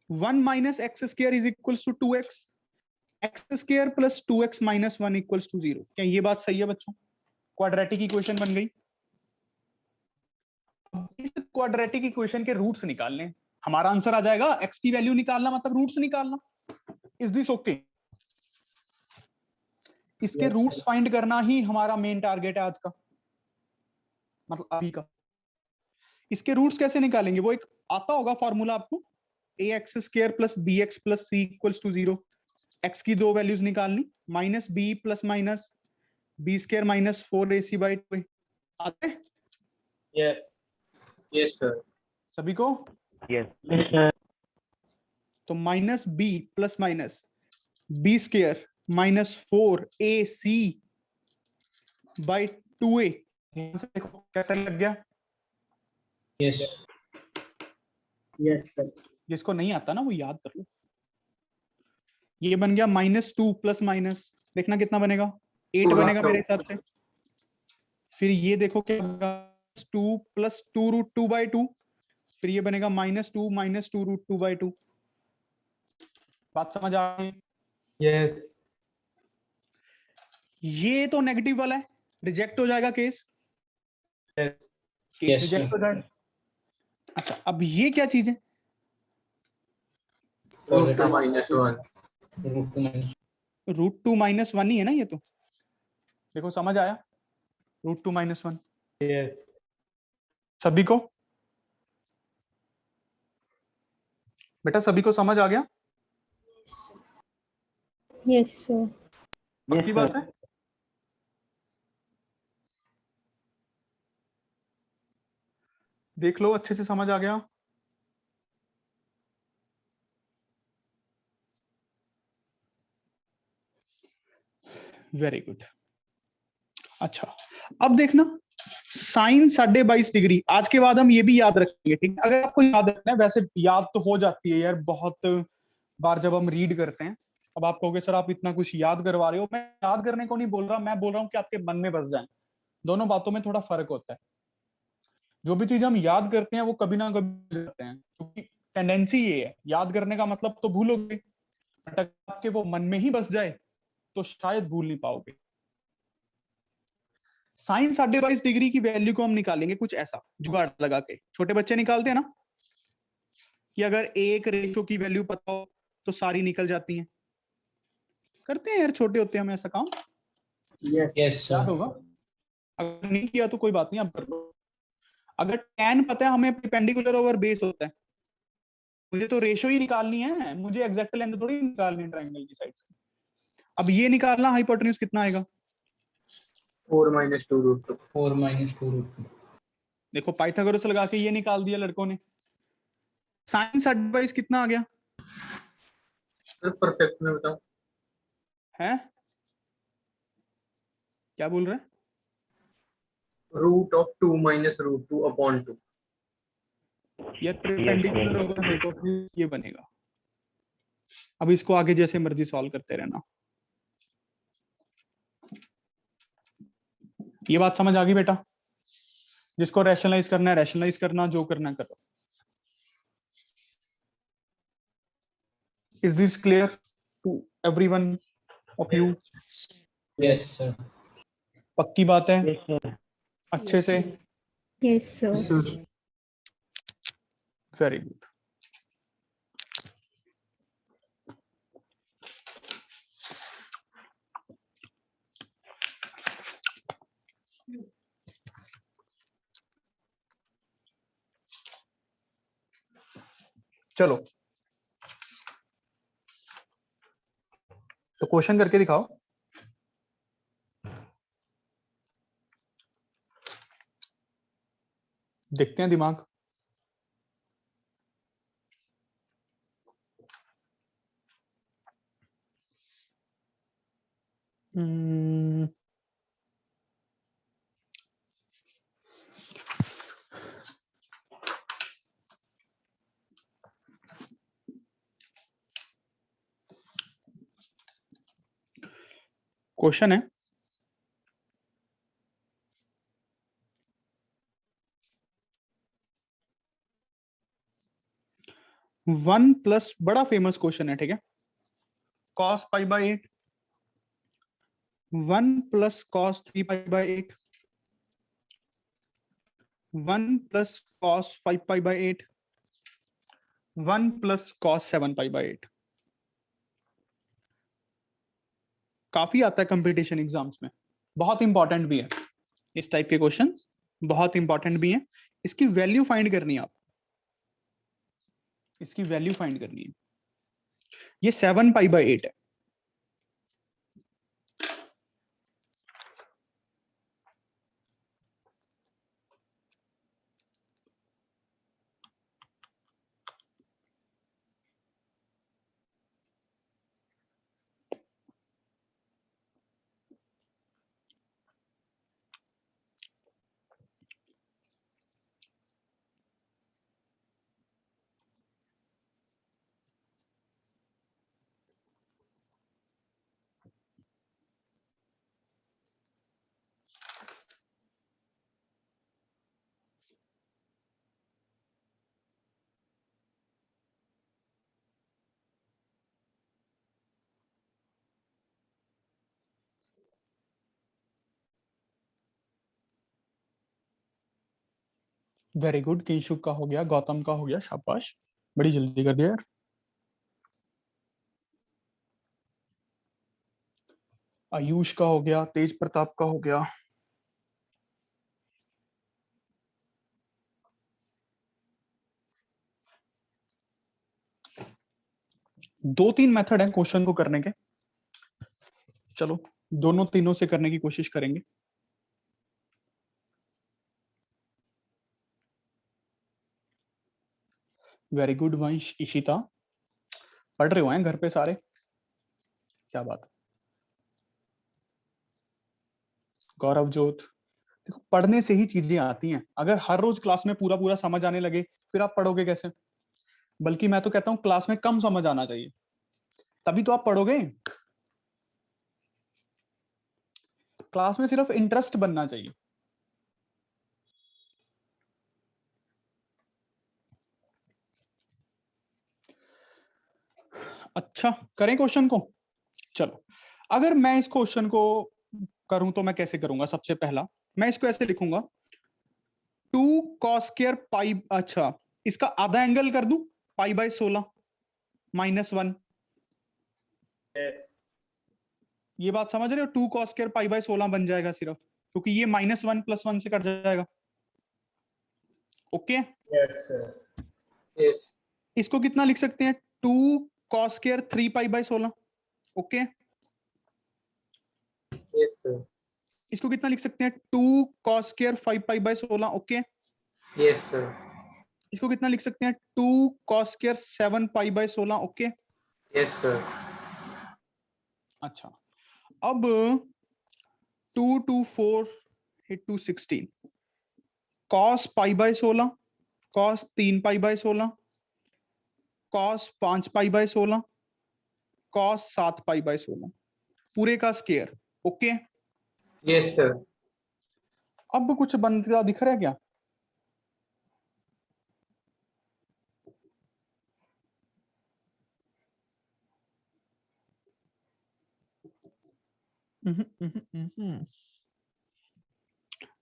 1 minus x square is equals to 2x, x square plus 2x minus 1 equals to 0। क्या ये बात सही है बच्चों? क्वाड्रेटिक इक्वेशन बन गई। अब इस क्वाड्रेटिक इक्वेशन के रूट्स निकालने, हमारा आंसर आ जाएगा। x की वैल्यू निकालना मतलब रूट्स निकालना। Is this okay? इसके रूट्स फाइंड करना ही हमारा मेन टारगेट है आज का, मतलब अभी का। इसके रूट्स कैसे निकालेंगे, वो एक आता होगा फॉर्मूला आपको, ax² plus bx plus c equals to 0। x की दो वैल्यूज निकालनी, minus b plus minus b² minus 4ac/2 आते हैं Yes. Yes sir. सभी को? तो minus b plus minus b² minus 4ac/2a। देखो कैसा लग गया? Yes sir. जिसको नहीं आता ना वो याद कर लो। ये बन गया -2 प्लस माइनस, देखना कितना बनेगा, 8 बनेगा मेरे हिसाब से। फिर ये देखो क्या बनेगा, 2 प्लस 2√2/2, फिर ये बनेगा -2 माइनस 2√2/2। बात समझ आ रही है? Yes. ये तो नेगेटिव वाला है, रिजेक्ट हो जाएगा केस, Yes. केस रिजेक्ट हो जाएगा। अच्छा, अब ये क्या चीज है, √2 minus 1। √2 - 1 ही है ना ये तो। देखो समझ आया, √2 - 1 Yes. सभी को? बेटा सभी को समझ आ गया? Yes, sir. पक्की बात है? देख लो अच्छे से समझ आ गया? Very good. अच्छा, अब देखना साइन 22.5 डिग्री। आज के बाद हम ये भी याद रखेंगे, ठीक है? अगर आपको याद रखना है, वैसे याद तो हो जाती है यार बहुत बार जब हम रीड करते हैं। अब आप कहोगे सर आप इतना कुछ याद करवा रहे हो। मैं याद करने को नहीं बोल रहा, मैं बोल रहा हूँ कि आपके मन में बस जाए। दोनों बातों में थोड़ा फर्क होता है। जो भी चीज हम याद करते हैं वो कभी ना कभी भूल जाते हैं, क्योंकि टेंडेंसी ये है। याद करने का मतलब तो भूलोगे, बट अगर आपके वो मन में ही बस जाए तो शायद भूल नहीं पाओगे। साइन 22.5 डिग्री की वैल्यू को हम निकालेंगे कुछ ऐसा जुगाड़ लगा के। छोटे बच्चे निकालते हैं ना कि अगर एक रेशो की वैल्यू पता हो तो सारी निकल जाती हैं। करते हैं यार, छोटे होते हैं हम ऐसा काम, Yes. Yes, याद sir. होगा। अगर नहीं किया तो कोई बात नहीं, अब कर लो। अगर tan पता है हमें परपेंडिकुलर ओवर बेस होता है, मुझे तो रेशो ही निकालनी है, मुझे एग्जैक्ट लेंथ थोड़ी निकालनी है ट्रायंगल की साइड से। अब ये निकालना हाइपोटेन्यूज कितना आएगा? 4 minus 2 root 2. 4 minus 2 root 2. देखो पाइथागोरस लगा के ये निकाल दिया लड़कों ने। साइन 22 कितना आ गया सर परफेक्ट में बताओ। है? क्या बोल रहे हैं? Root of 2 minus root 2 upon 2. ये परपेंडिकुलर ओवर हाइपोटेन्यूज ये बनेगा। अब इसको आगे जैसे मर्जी सॉल्व करते रहना। ये बात समझ आ गई बेटा? जिसको रैशनलाइज करना है रैशनलाइज करना, जो करना है करो। Is this clear to everyone of you? Yes, sir. पक्की बात है? Yes, sir. अच्छे से? Yes, sir. Very good. चलो तो क्वेश्चन करके दिखाओ। देखते हैं दिमाग। क्वेश्चन है, वन प्लस, बड़ा फेमस क्वेश्चन है, ठीक है? cos pi by 8, 1 plus cos 3 pi by 8, 1 plus cos 5 pi by 8, 1 plus cos 7 pi by 8। काफी आता है कंपटीशन एग्जाम्स में, बहुत इंपॉर्टेंट भी है। इस टाइप के क्वेश्चन बहुत इंपॉर्टेंट भी हैं। इसकी वैल्यू फाइंड करनी है आप, इसकी वैल्यू फाइंड करनी है। ये 7 पाई बाई 8 है। Very good. किंशुक का हो गया, गौतम का हो गया, शाबाश, बड़ी जल्दी कर दिया यार। आयुष का हो गया, तेज प्रताप का हो गया। दो तीन मेथड है क्वेश्चन को करने के, चलो दोनों तीनों से करने की कोशिश करेंगे। वेरी गुड वंश, इशिता पढ़ रहे हो हैं घर पे सारे, क्या बात। गौरव जोत, देखो पढ़ने से ही चीजें आती हैं। अगर हर रोज क्लास में पूरा पूरा समझ आने लगे फिर आप पढ़ोगे कैसे? बल्कि मैं तो कहता हूं क्लास में कम समझ आना चाहिए, तभी तो आप पढ़ोगे। क्लास में सिर्फ इंटरेस्ट बनना चाहिए। अच्छा करें क्वेश्चन को। चलो अगर मैं इस क्वेश्चन को करूं तो मैं कैसे करूंगा? सबसे पहला मैं इसको ऐसे लिखूंगा, 2 cos स्क्वायर पाई, अच्छा इसका आधा एंगल कर दूं, पाई/16 -1। ये बात समझ रहे हो? 2 cos स्क्वायर पाई/16 बन जाएगा सिर्फ, क्योंकि ये -1 + 1 से कट जाएगा। Okay Yes, sir. Yes. इसको कितना लिख सकते हैं? 2 cos स्क्वायर 3 पाई/16। Okay Yes, sir. इसको कितना लिख सकते हैं? 2 cos स्क्वायर 5 पाई/16। Okay Yes, sir. इसको कितना लिख सकते हैं? 2 cos स्क्वायर 7 पाई/16। Okay Yes, sir. अच्छा अब 2 2 4 2 16, cos पाई/16, cos 3 पाई/16, cos 5 पाई/16, cos 7 पाई/16 पूरे का स्क्वायर। Okay Yes, sir. अब कुछ बनता दिख रहा है क्या?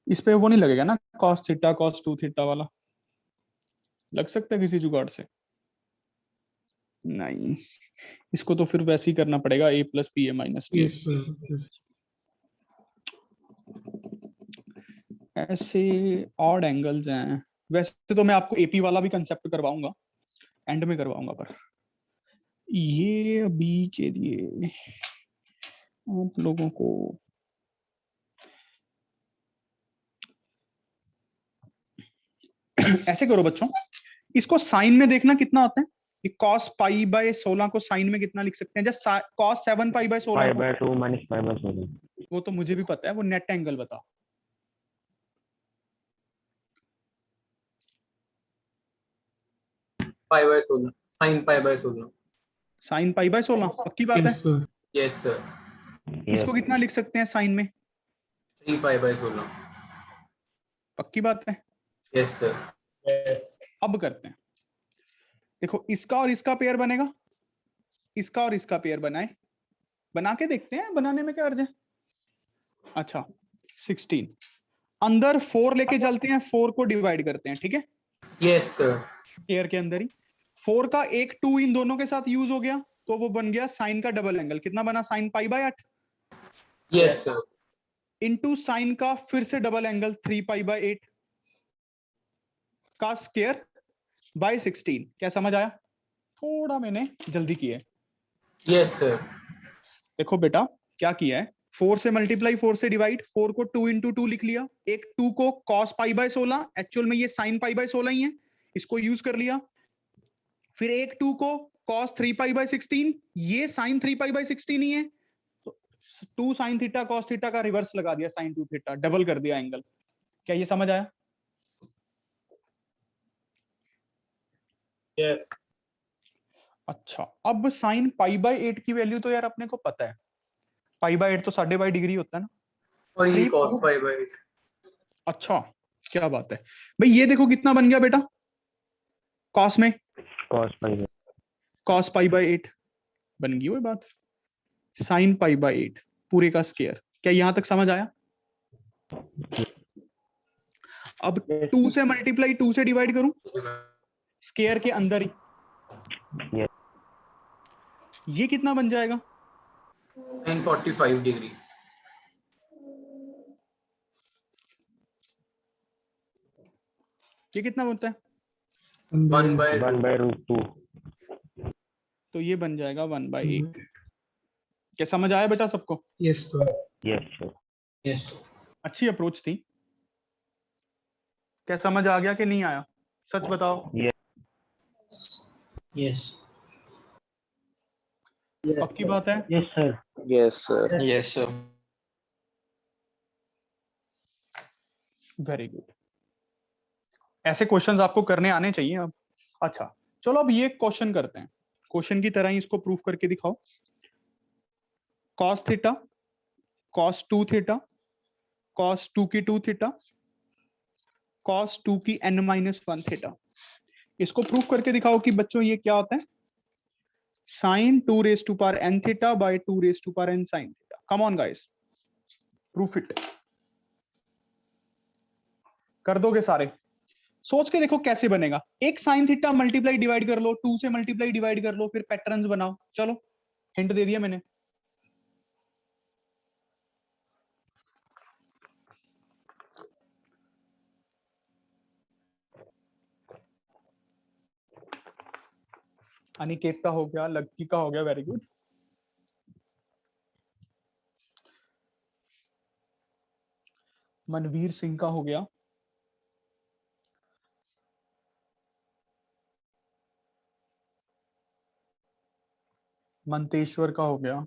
इस पे वो नहीं लगेगा ना, cos थीटा cos 2 थीटा वाला? लग सकता है किसी जुगाड़ से? नहीं, इसको तो फिर वैसे ही करना पड़ेगा, a + ba - ba। Yes, sir. Yes. ऐसे ऑड एंगल्स हैं। वैसे तो मैं आपको एपी वाला भी कंसेप्ट करवाऊंगा, एंड में करवाऊंगा, पर ये अभी के लिए आप लोगों को ऐसे करो बच्चों, इसको साइन में देखना कितना होता है। कि cos पाई/16 को साइन में कितना लिख सकते हैं? Just cos 7 पाई/16 π/2 - π/16. वो तो मुझे भी पता है, वो नेट एंगल बता। Π/16. Sin Π/16. साइन पाई/16 पक्की बात है? Yes, sir. Yes, sir. इसको कितना लिख सकते हैं साइन में? 3 Π/16. पक्की बात है? Yes, sir. Yes. अब करते हैं, देखो इसका और इसका पेयर बनेगा, इसका और इसका पेयर बनाए, बना के देखते हैं, बनाने में क्या अर्ज है। अच्छा 16 अंदर 4 लेके चलते हैं, 4 को डिवाइड करते हैं, ठीक है? Yes, sir. पेयर के अंदर ही 4 का एक 2 इन दोनों के साथ यूज हो गया, तो वो बन गया साइन का डबल एंगल। कितना बना? साइन पाई/8 Yes, sir. इंटू साइन का फिर से डबल एंगल 3 पाई/8 का स्क्वायर बाय 16। क्या समझ आया? थोड़ा मैंने जल्दी किया है। Yes, sir. देखो बेटा क्या किया है, 4 से मल्टीप्लाई 4 से डिवाइड, 4 को 2 × 2 लिख लिया, एक 2 को cos पाई/16, एक्चुअल में ये sin पाई/16 ही है, इसको यूज कर लिया। फिर एक 2 को cos 3 पाई/16, ये sin 3 पाई/16 ही है, तो 2 sin थीटा cos थीटा का रिवर्स लगा दिया, sin 2 थीटा, डबल कर दिया एंगल। क्या ये समझ आया? Yes. अच्छा अब sin पाई/8 की वैल्यू तो यार अपने को पता है, पाई/8 तो 2.5 डिग्री होता है ना। और ये 3 cos Π/8. अच्छा क्या बात है भाई, ये देखो कितना बन गया बेटा, cos में cos π/8. cos पाई/8 बन गई वो बात, sin पाई/8 पूरे का स्क्वायर। क्या यहां तक समझ आया? अब 2 से मल्टीप्लाई 2 से डिवाइड करूं, स्क्वायर के अंदर ही, Yes. ये कितना बन जाएगा? Sin 45 degree. ये कितना बनता है? 1/√2. 1/√2. तो ये बन जाएगा 1/8। क्या समझ आया बेटा सबको? Yes, sir. Yes, sir. Yes. अच्छी अप्रोच थी। क्या समझ आ गया कि नहीं आया? सच बताओ। Yes. पक्की बात है? Yes, sir. Yes, sir. Yes, sir. Very good. ऐसे क्वेश्चंस आपको करने आने चाहिए अब। अच्छा चलो अब ये क्वेश्चन करते हैं, क्वेश्चन की तरह ही इसको प्रूफ करके दिखाओ। cos theta, cos 2 theta, cos 2 की 2 थीटा, cos 2 की n-1 थीटा। इसको प्रूफ करके दिखाओ कि बच्चों ये क्या होता है, sin 2 raised to power n theta by 2 raised to power n sin theta. Come on guys, proof it. कर दोगे सारे? सोच के देखो कैसे बनेगा। एक साइन थीटा मल्टीप्लाई डिवाइड कर लो, 2 से मल्टीप्लाई डिवाइड कर लो, फिर पैटर्न्स बनाओ। चलो हिंट दे दिया मैंने। अनिकेत का हो गया, लक्की का हो गया, वेरी गुड। मनवीर सिंह का हो गया, मंतेश्वर का हो गया,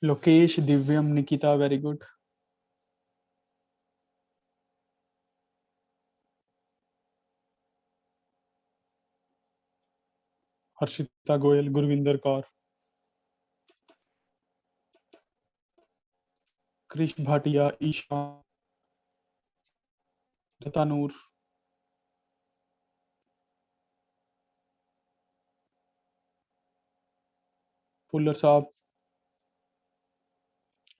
लोकेश, दिव्यम, निकिता, वेरी गुड। हर्षिता गोयल, गुरविंदर कौर, कृष्ण भाटिया, ईशा, ततानूर, फुल्लर साहब,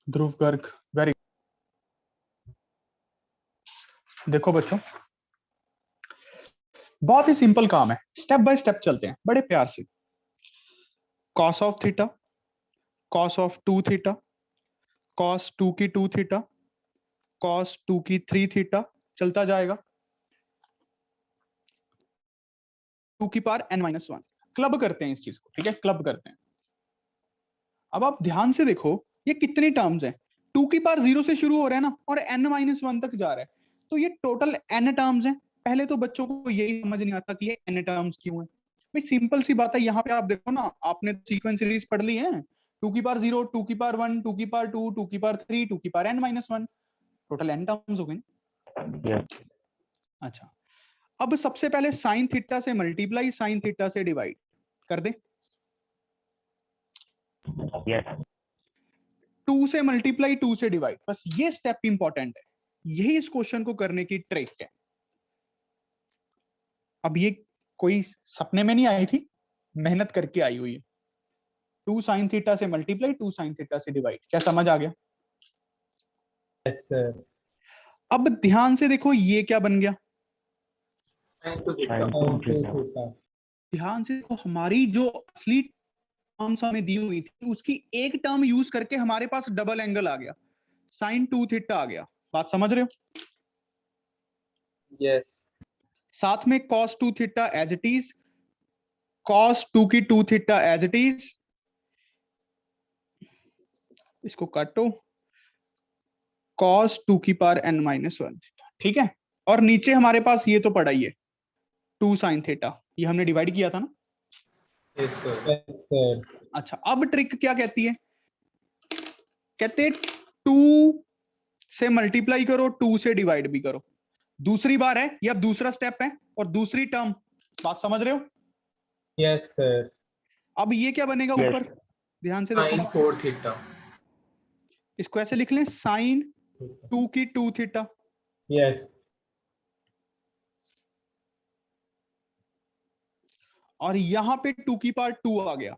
ध्रुव गर्ग, वेरी। देखो बच्चों बहुत ही सिंपल काम है, स्टेप बाय स्टेप चलते हैं बड़े प्यार से। cos of theta, cos of 2 theta, cos 2 की 2 थीटा, cos 2 की 3 थीटा, चलता जाएगा 2 की पावर n-1। क्लब करते हैं इस चीज को, ठीक है, क्लब करते हैं। अब आप ध्यान से देखो ये कितनी टर्म्स हैं, 2 की पावर 0 से शुरू हो रहा है ना और n-1 तक जा रहा है, तो ये टोटल n टर्म्स हैं। पहले तो बच्चों को यही समझ नहीं आता कि ये n टर्म्स क्यों है। भाई सिंपल सी बात है, यहाँ पे आप देखो ना, आपने सीक्वेंस सीरीज पढ़ ली है, 2 की पावर 0, 2 की पावर 1, 2 की पावर 2, 2 की पावर 3, 2 की power n-1, total n terms हो गई। Yes. अच्छा अब सबसे पहले साइन थीटा से मल्टीप्लाई, साइन थीटा से डिवाइड कर दे। Yes. 2 से मल्टीप्लाई, 2 से डिवाइड, बस ये स्टेप इंपॉर्टेंट है, यही इस क्वेश्चन को करने की ट्रिक है। अब ये कोई सपने में नहीं आई थी, मेहनत करके आई हुई है। 2 साइन थीटा से मल्टीप्लाई, 2 साइन थीटा से डिवाइड, क्या समझ आ गया? Yes, sir. अब ध्यान से देखो ये क्या बन गया, Sin 2 theta. Sin 2 theta. ध्यान से देखो हमारी जो असली टर्म्स हमें दी हुई थी उसकी एक टर्म यूज करके हमारे पास डबल एंगल आ गया, साइन 2 थीटा आ गया। बात समझ रहे हो? Yes. साथ में cos 2 theta as it is, cos 2 की 2 थीटा एज इट इज, इसको काटो, cos 2 की पावर n माइनस 1, ठीक है। और नीचे हमारे पास ये तो पड़ा ही है 2 sin थीटा, ये हमने डिवाइड किया था ना। Yes, sir. Yes, sir. अच्छा, अब ट्रिक क्या कहती है, कहते 2 से मल्टीप्लाई करो, 2 से डिवाइड भी करो। दूसरी बार है ये, अब दूसरा स्टेप है और दूसरी टर्म, बात समझ रहे हो। Yes, sir. अब ये क्या बनेगा Yes. ऊपर, ध्यान से Sin देखो, 4 theta. इसको ऐसे लिख लें, साइन 2 की 2 थीटा। Yes. और यहां पे 2 की पावर 2 आ गया,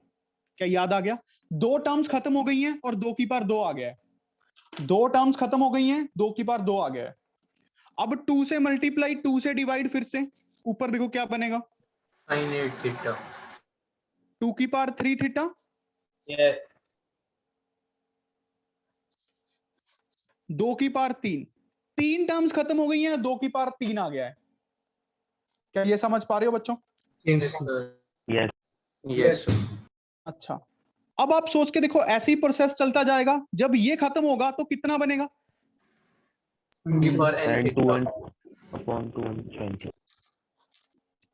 क्या याद आ गया, दो टर्म्स खत्म हो गई हैं और 2 की पावर 2 आ गया है। दो टर्म्स खत्म हो गई हैं, 2 की पावर 2 आ गया है। अब 2 से मल्टीप्लाई, 2 से डिवाइड, फिर से ऊपर देखो क्या बनेगा, Sin 8 theta. 2 की पावर 3 थीटा, Yes. 2 की पावर 3, तीन टर्म्स खत्म हो गई हैं, 2 की पावर 3 आ गया है। क्या ये समझ पा रहे हो बच्चों। Yes, sir. Yes. Yes, sir. अच्छा, अब आप सोच के देखो, ऐसी प्रोसेस चलता जाएगा, जब ये खत्म होगा तो कितना बनेगा, 2 की power n Sin 2 theta. 1 upon 2 1 sin theta.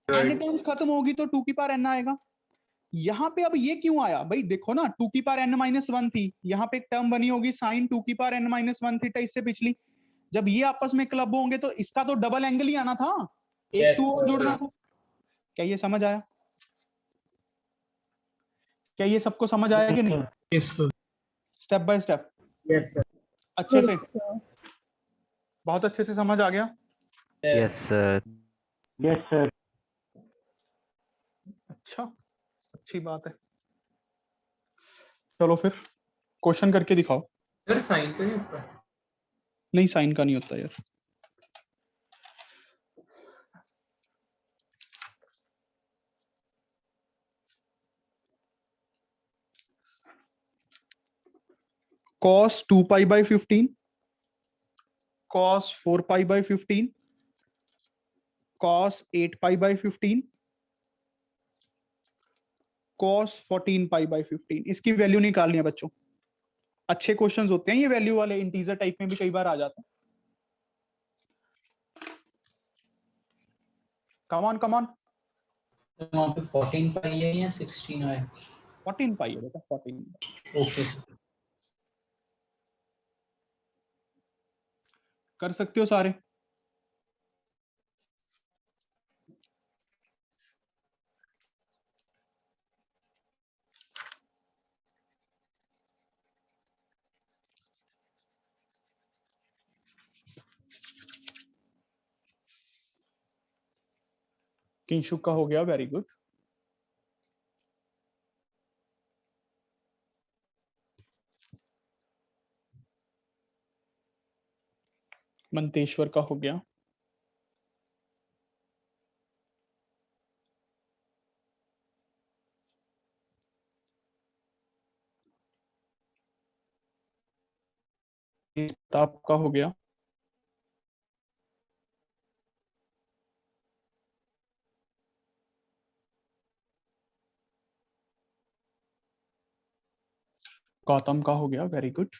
N terms खत्म होगी तो 2 की पावर n आएगा। यहां पे अब ये क्यों आया भाई, देखो ना 2 की पावर n माइनस 1 थी, यहाँ पे एक टर्म बनी होगी साइन 2 की पावर n माइनस 1 थीटा, इससे पिछली, जब ये आपस में क्लब होंगे तो इसका तो डबल एंगल ही आना था, एक Yes, 2 और sir. जोड़ना था। क्या ये समझ आया, क्या ये सबको समझ आया कि नहीं, Yes, sir. Step by step, Yes, sir. अच्छे से, Yes, sir. बहुत अच्छे से समझ आ गया। Yes. sir. Yes, sir. अच्छा, अच्छी बात है, चलो फिर क्वेश्चन करके दिखाओ। Sir, sin तो नहीं होता. नहीं, साइन का नहीं होता यार। cos 2 pi by 15, cos 4 pi by 15, cos 8 pi by 15, cos 14 pi by 15, इसकी वैल्यू निकालनी है बच्चों। अच्छे क्वेश्चंस होते हैं ये वैल्यू वाले, इंटीजर टाइप में भी कई बार आ जाते हैं। कम ऑन कम ऑन, वहाँ पे 14 पाई है या 16 है? 14 पाई है बेटा, 14 ओके सर. कर सकते हो सारे। किंशुक का हो गया, वेरी गुड। मंतेश्वर का हो गया। आपका हो गया। गौतम का हो गया, very good.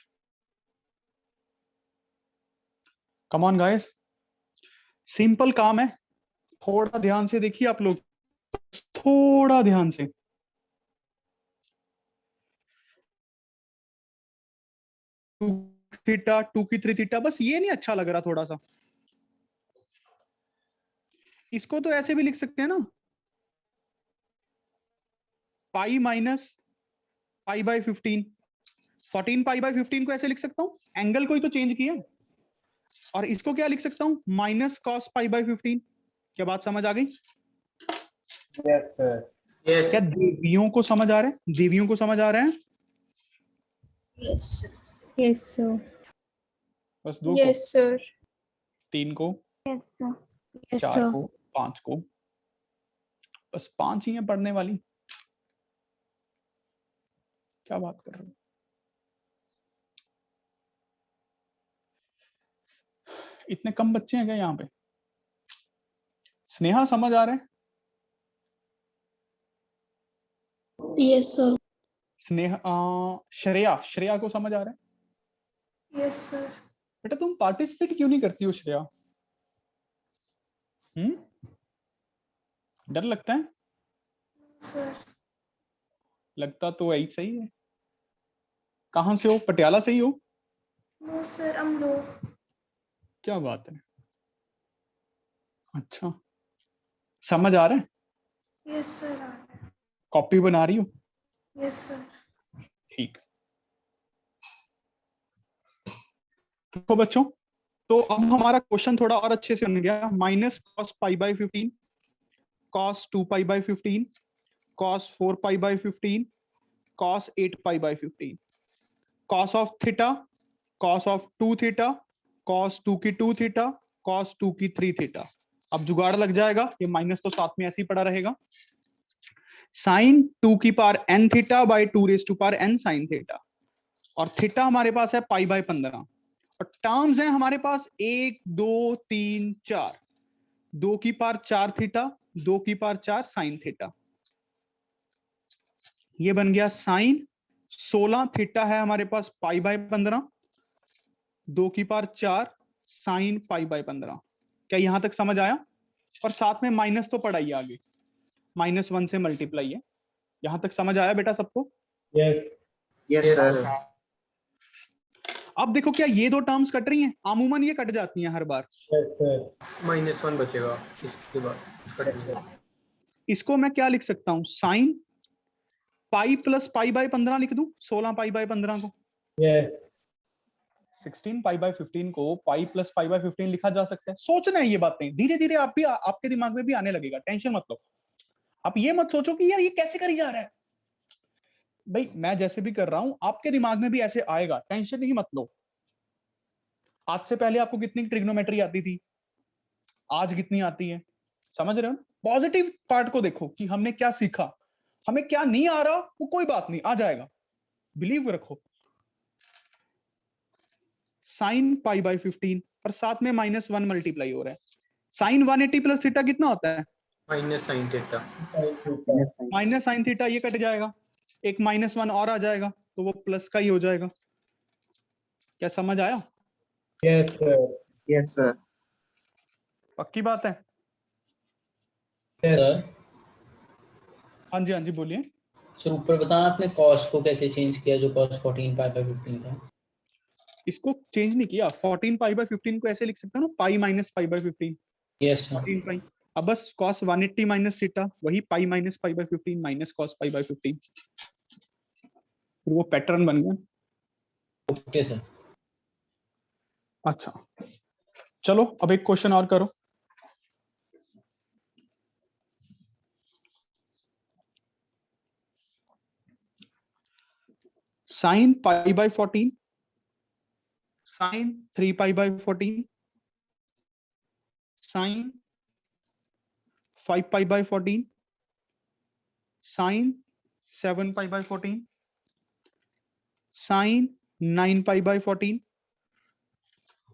Come on guys, simple काम है, थोड़ा ध्यान से देखिए आप लोग, थोड़ा ध्यान से। टू थीटा, 2 की 3 थीटा, बस ये नहीं अच्छा लग रहा थोड़ा सा, इसको तो ऐसे भी लिख सकते हैं ना, pi minus pi by 15, 14 pi by 15 को ऐसे लिख सकता हूं, एंगल को ही तो चेंज किया। और इसको क्या लिख सकता हूं, माइनस कॉस पाई बाय 15। क्या बात समझ आ गई, Yes, sir. Yes. क्या देवियों को समझ आ रहा है, देवियों को समझ आ रहा है। Yes, sir. Yes, sir. बस 2 को, Yes, sir. 3 को, Yes, sir. Yes, 4 sir. को, 5 को, बस 5 ही है पढ़ने वाली, क्या बात कर रहे हो। इतने कम बच्चे हैं क्या यहाँ पे। स्नेहा समझ आ रहे हैं, Yes, sir. स्नेह श्रेया, श्रेया को समझ आ रहा है? Yes, sir. बेटा तुम पार्टिसिपेट क्यों नहीं करती हो श्रेया? डर लगता है? Sir. लगता तो ऐसा सही है। कहाँ से हो? पटियाला से ही हो? No, sir. I'm low. क्या बात है, अच्छा समझ आ रहा है? Yes, sir. कॉपी बना रही हो? Yes, sir. ठीक। तो बच्चों, तो अब हमारा क्वेश्चन थोड़ा और अच्छे से बन गया। Minus cos pi by 15, cos 2 pi by 15, cos 4 pi by 15, cos 8 pi by 15, cos of theta, cos of 2 theta, cos 2 की 2 थीटा, कॉस 2 की 3 थीटा। अब जुगाड़ लग जाएगा, ये माइनस तो साथ में ऐसे ही पड़ा रहेगा। साइन 2 की power n theta by 2 raise to power n sine theta, और थीटा हमारे पास है पाई बाई 15, और टर्म्स हैं हमारे पास 1 2 3 4, 2 की पावर 4 थीटा, 2 की पावर 4 साइन थीटा। ये बन गया साइन 16 थीटा है हमारे पास पाई बाई 15, 2 की पावर 4 साइन पाई बाई 15। क्या यहां तक समझ आया? और साथ में माइनस तो पड़ा ही आगे, -1 से मल्टीप्लाई है। यहां तक समझ आया बेटा सबको? Yes. Yes, sir. अब देखो, क्या ये दो टर्म्स कट रही हैं? अमूमन ये कट जाती हैं हर बार। Yes, sir. -1 बचेगा इसके बाद कटेगा। इसको मैं क्या लिख सकता हूं? Sine pi plus pi by 15 लिख दूं, 16 पाई बाई 15 को। Yes. 16 पाई बाई 15 को पाई प्लस पाई बाई 15 लिखा जा सकता है। सोचना है ये बातें, धीरे धीरे आप भी आपके दिमाग में भी आने लगेगा, टेंशन मत लो। आप ये मत सोचो कि यार ये कैसे करी जा रहा है। भाई मैं जैसे भी कर रहा हूं, आपके दिमाग में भी ऐसे आएगा, टेंशन ही मत लो। आज से पहले आपको कितनी ट्रिग्नोमेट्री आती थी, आज कितनी आती है? समझ रहे हो? पॉजिटिव पार्ट को देखो कि हमने क्या सीखा। हमें क्या नहीं आ रहा वो कोई बात नहीं, आ जाएगा, बिलीव रखो। साइन पाई बाई 15 और साथ में -1 मल्टीप्लाई हो रहा है। साइन 180 प्लस थीटा कितना होता है? Minus sine theta. Minus sine theta, ये कट जाएगा, एक -1 और आ जाएगा, तो वो प्लस का ही हो जाएगा। क्या समझ आया? Yes, sir. Yes, sir. पक्की बात है? Yes. सर हाँ जी, हाँ जी, बोलिए। सर ऊपर बताना आपने कॉस को कैसे चेंज किया, जो कॉस 14 पाई बाई 15 था। इसको चेंज नहीं किया, 14 पाई बाई 15 को ऐसे लिख सकते हो ना, pi minus pi by 15, yes sir. 14 pi. अब बस कॉस 180 माइनस थीटा, वही pi minus pi by 15 minus cos pi by 15, फिर वो पैटर्न बन गया। Okay sir. अच्छा चलो, अब एक क्वेश्चन और करो। Sine pi by 14, sine 3 pi by 14, sine 5 pi by 14, sine 7 pi by 14, sine 9 pi by 14,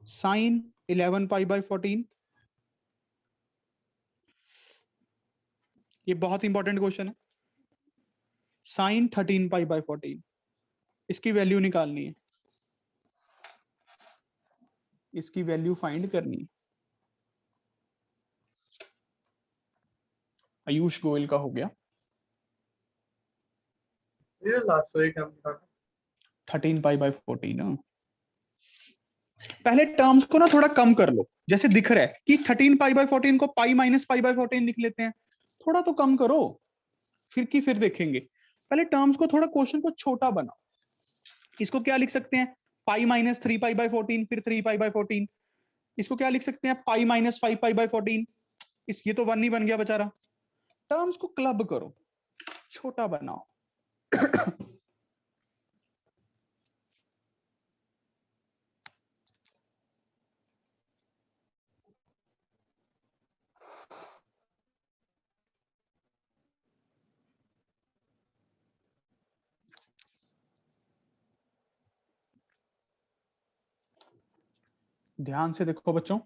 sine 11 pi by 14। ये बहुत इंपॉर्टेंट क्वेश्चन है। साइन 13 पाई बाई 14, इसकी वैल्यू निकालनी है, इसकी वैल्यू फाइंड करनी है। आयुष गोयल का हो गया। ये लास्ट वाली टर्म था। 13 पाई बाई 14। पहले टर्म्स को ना थोड़ा कम कर लो, जैसे दिख रहा है कि 13 पाई बाई 14 को पाई माइनस पाई बाई 14 लिख लेते हैं, थोड़ा तो कम करो, फिर देखेंगे। पहले टर्म्स को थोड़ा, क्वेश्चन को छोटा बनाओ। इसको क्या लिख सकते हैं? पाई माइनस 3 पाई बाई 14, फिर 3 पाई बाई 14। इसको क्या लिख सकते हैं? Pi minus 5 pi by 14। ये तो 1 ही बन गया बेचारा। टर्म्स को क्लब करो, छोटा बनाओ। ध्यान से देखो बच्चों,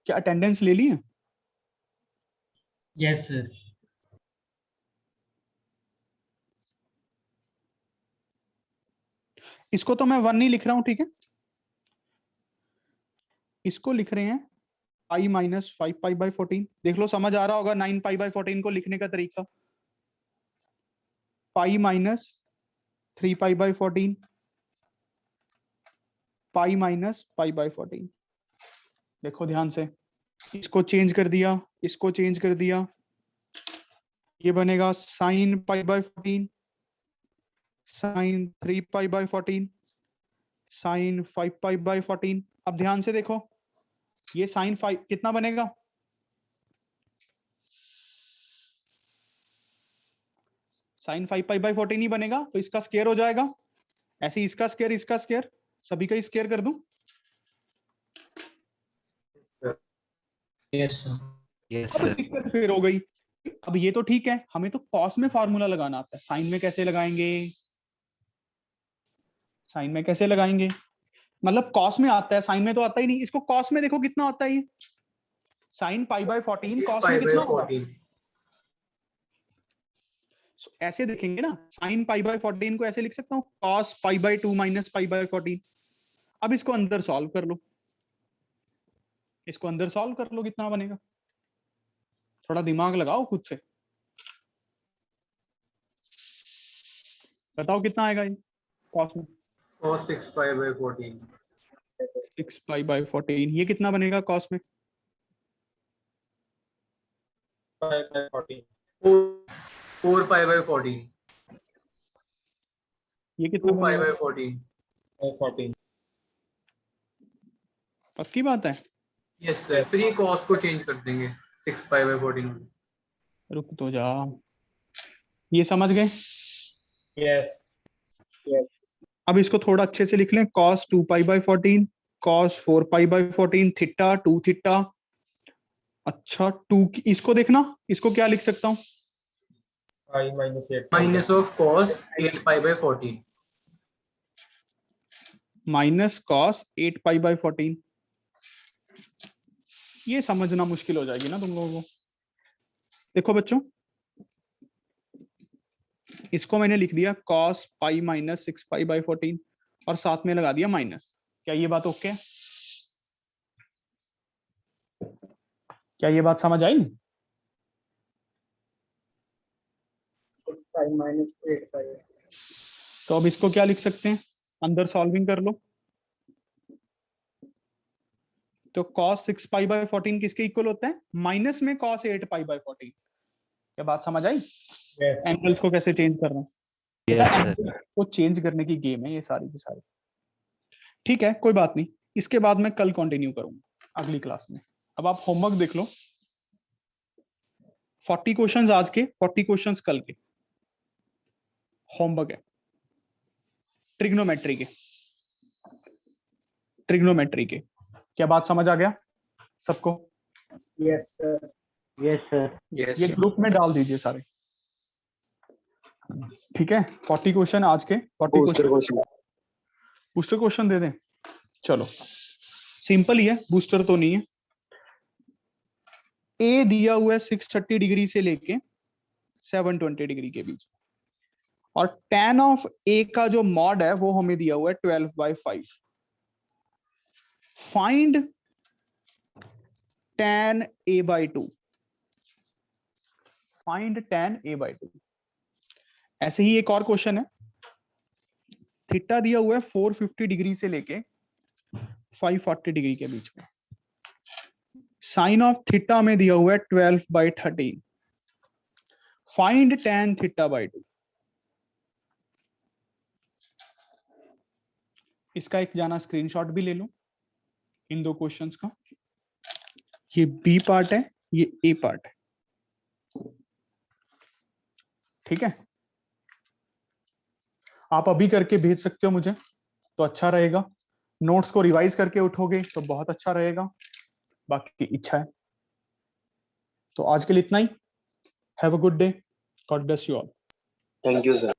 क्या अटेंडेंस ले ली है? Yes, sir. इसको तो मैं 1 नहीं लिख रहा हूं, ठीक है, इसको लिख रहे हैं पाई माइनस 5 पाई बाई 14। देख लो समझ आ रहा होगा 9 पाई बाई 14 को लिखने का तरीका। Pi minus 3 pi by 14, pi minus pi by 14। देखो ध्यान से, इसको चेंज कर दिया, इसको चेंज कर दिया, ये बनेगा sine pi by 14, sine 3 pi by 14, sine 5 pi by 14। अब ध्यान से देखो, ये साइन 5 कितना बनेगा, साइन 5 पाई बाई 14 ही बनेगा, तो इसका स्क्वायर हो जाएगा। ऐसे ही इसका स्क्वायर, सभी का स्क्वायर कर दूं। Yes sir. Yes, अब sir. दिक्कत फिर हो गई। अब ये तो ठीक है, हमें तो कॉस में फार्मूला लगाना आता है, साइन में कैसे लगाएंगे, साइन में कैसे लगाएंगे, मतलब कॉस में आता है, साइन में तो आता ही नहीं। इसको कॉस में देखो कितना होता है, ये साइन पाई बाई 14 कॉस में पाई बाई कितना होगा। 14। ऐसे देखेंगे ना, साइन पाई बाई 14 को ऐसे लिख सकता हूँ, cos pi by 2 minus pi by 14। अब इसको अंदर सॉल्व कर लो, इसको अंदर सॉल्व कर लो, कितना बनेगा, थोड़ा दिमाग लगाओ खुद से, बताओ कितना आएगा ये कॉस में। cos 6 pi by 14। 6 pi by 14, ये कितना बनेगा कॉस में, 4 पाई बाई 14। ये कितना 2 पाई बनेगा, बाई 14। पक्की बात है। यस सर, फ्री कॉस को चेंज कर देंगे 6 पाई बाई 14। रुक तो जा, ये समझ गए। Yes. Yes. अब इसको थोड़ा अच्छे से लिख लें, cos 2 pi by 14, cos 4 pi by 14, theta 2 theta. अच्छा 2, इसको देखना, इसको क्या लिख सकता हूँ, minus of cos 8 pi by 14। Minus cos 8 pi by 14। ये समझना मुश्किल हो जाएगी ना तुम लोगों को। देखो बच्चों, इसको मैंने लिख दिया cos pi minus 6 pi by 14 और साथ में लगा दिया माइनस। क्या ये बात ओके है? क्या ये बात समझ आई? Five minus 8 5. तो अब इसको क्या लिख सकते हैं, अंदर सॉल्विंग कर लो। तो cos 6 पाई बाई 14 किसके इक्वल होता है, माइनस में cos 8 पाई बाई 14। क्या बात समझ आई? एंगल्स को कैसे चेंज करना है, Yes, sir. वो चेंज करने की गेम है ये सारी की सारी। ठीक है कोई बात नहीं, इसके बाद मैं कल कंटिन्यू करूंगा अगली क्लास में। अब आप होमवर्क देख लो, 40 क्वेश्चंस आज के, 40 क्वेश्चंस कल के होमवर्क है, ट्रिग्नोमेट्री के, ट्रिग्नोमेट्री के। क्या बात समझ आ गया सबको? Yes, sir. Yes, sir. Yes ये ग्रुप में डाल दीजिए सारे, ठीक है। 40 क्वेश्चन आज के, 40 क्वेश्चन बूस्टर क्वेश्चन दे दें। चलो सिंपल ही है, बूस्टर तो नहीं है। ए दिया हुआ है 630 डिग्री से लेके 720 डिग्री के बीच, और tan ऑफ ए का जो मॉड है वो हमें दिया हुआ है 12/5। Find tan a/2, find tan a/2। ऐसे ही एक और क्वेश्चन है, थीटा दिया हुआ है 450 डिग्री से लेके 540 डिग्री के बीच में, साइन ऑफ थीटा में दिया हुआ है 12/13। Find tan θ/2। इसका एक जाना स्क्रीनशॉट भी ले लो इन दो क्वेश्चंस का। ये बी पार्ट है, ये ए पार्ट है, ठीक है। आप अभी करके भेज सकते हो मुझे तो अच्छा रहेगा, नोट्स को रिवाइज करके उठोगे तो बहुत अच्छा रहेगा, बाकी इच्छा है। तो आज के लिए इतना ही। Have a good day, God bless you all. Thank you, sir.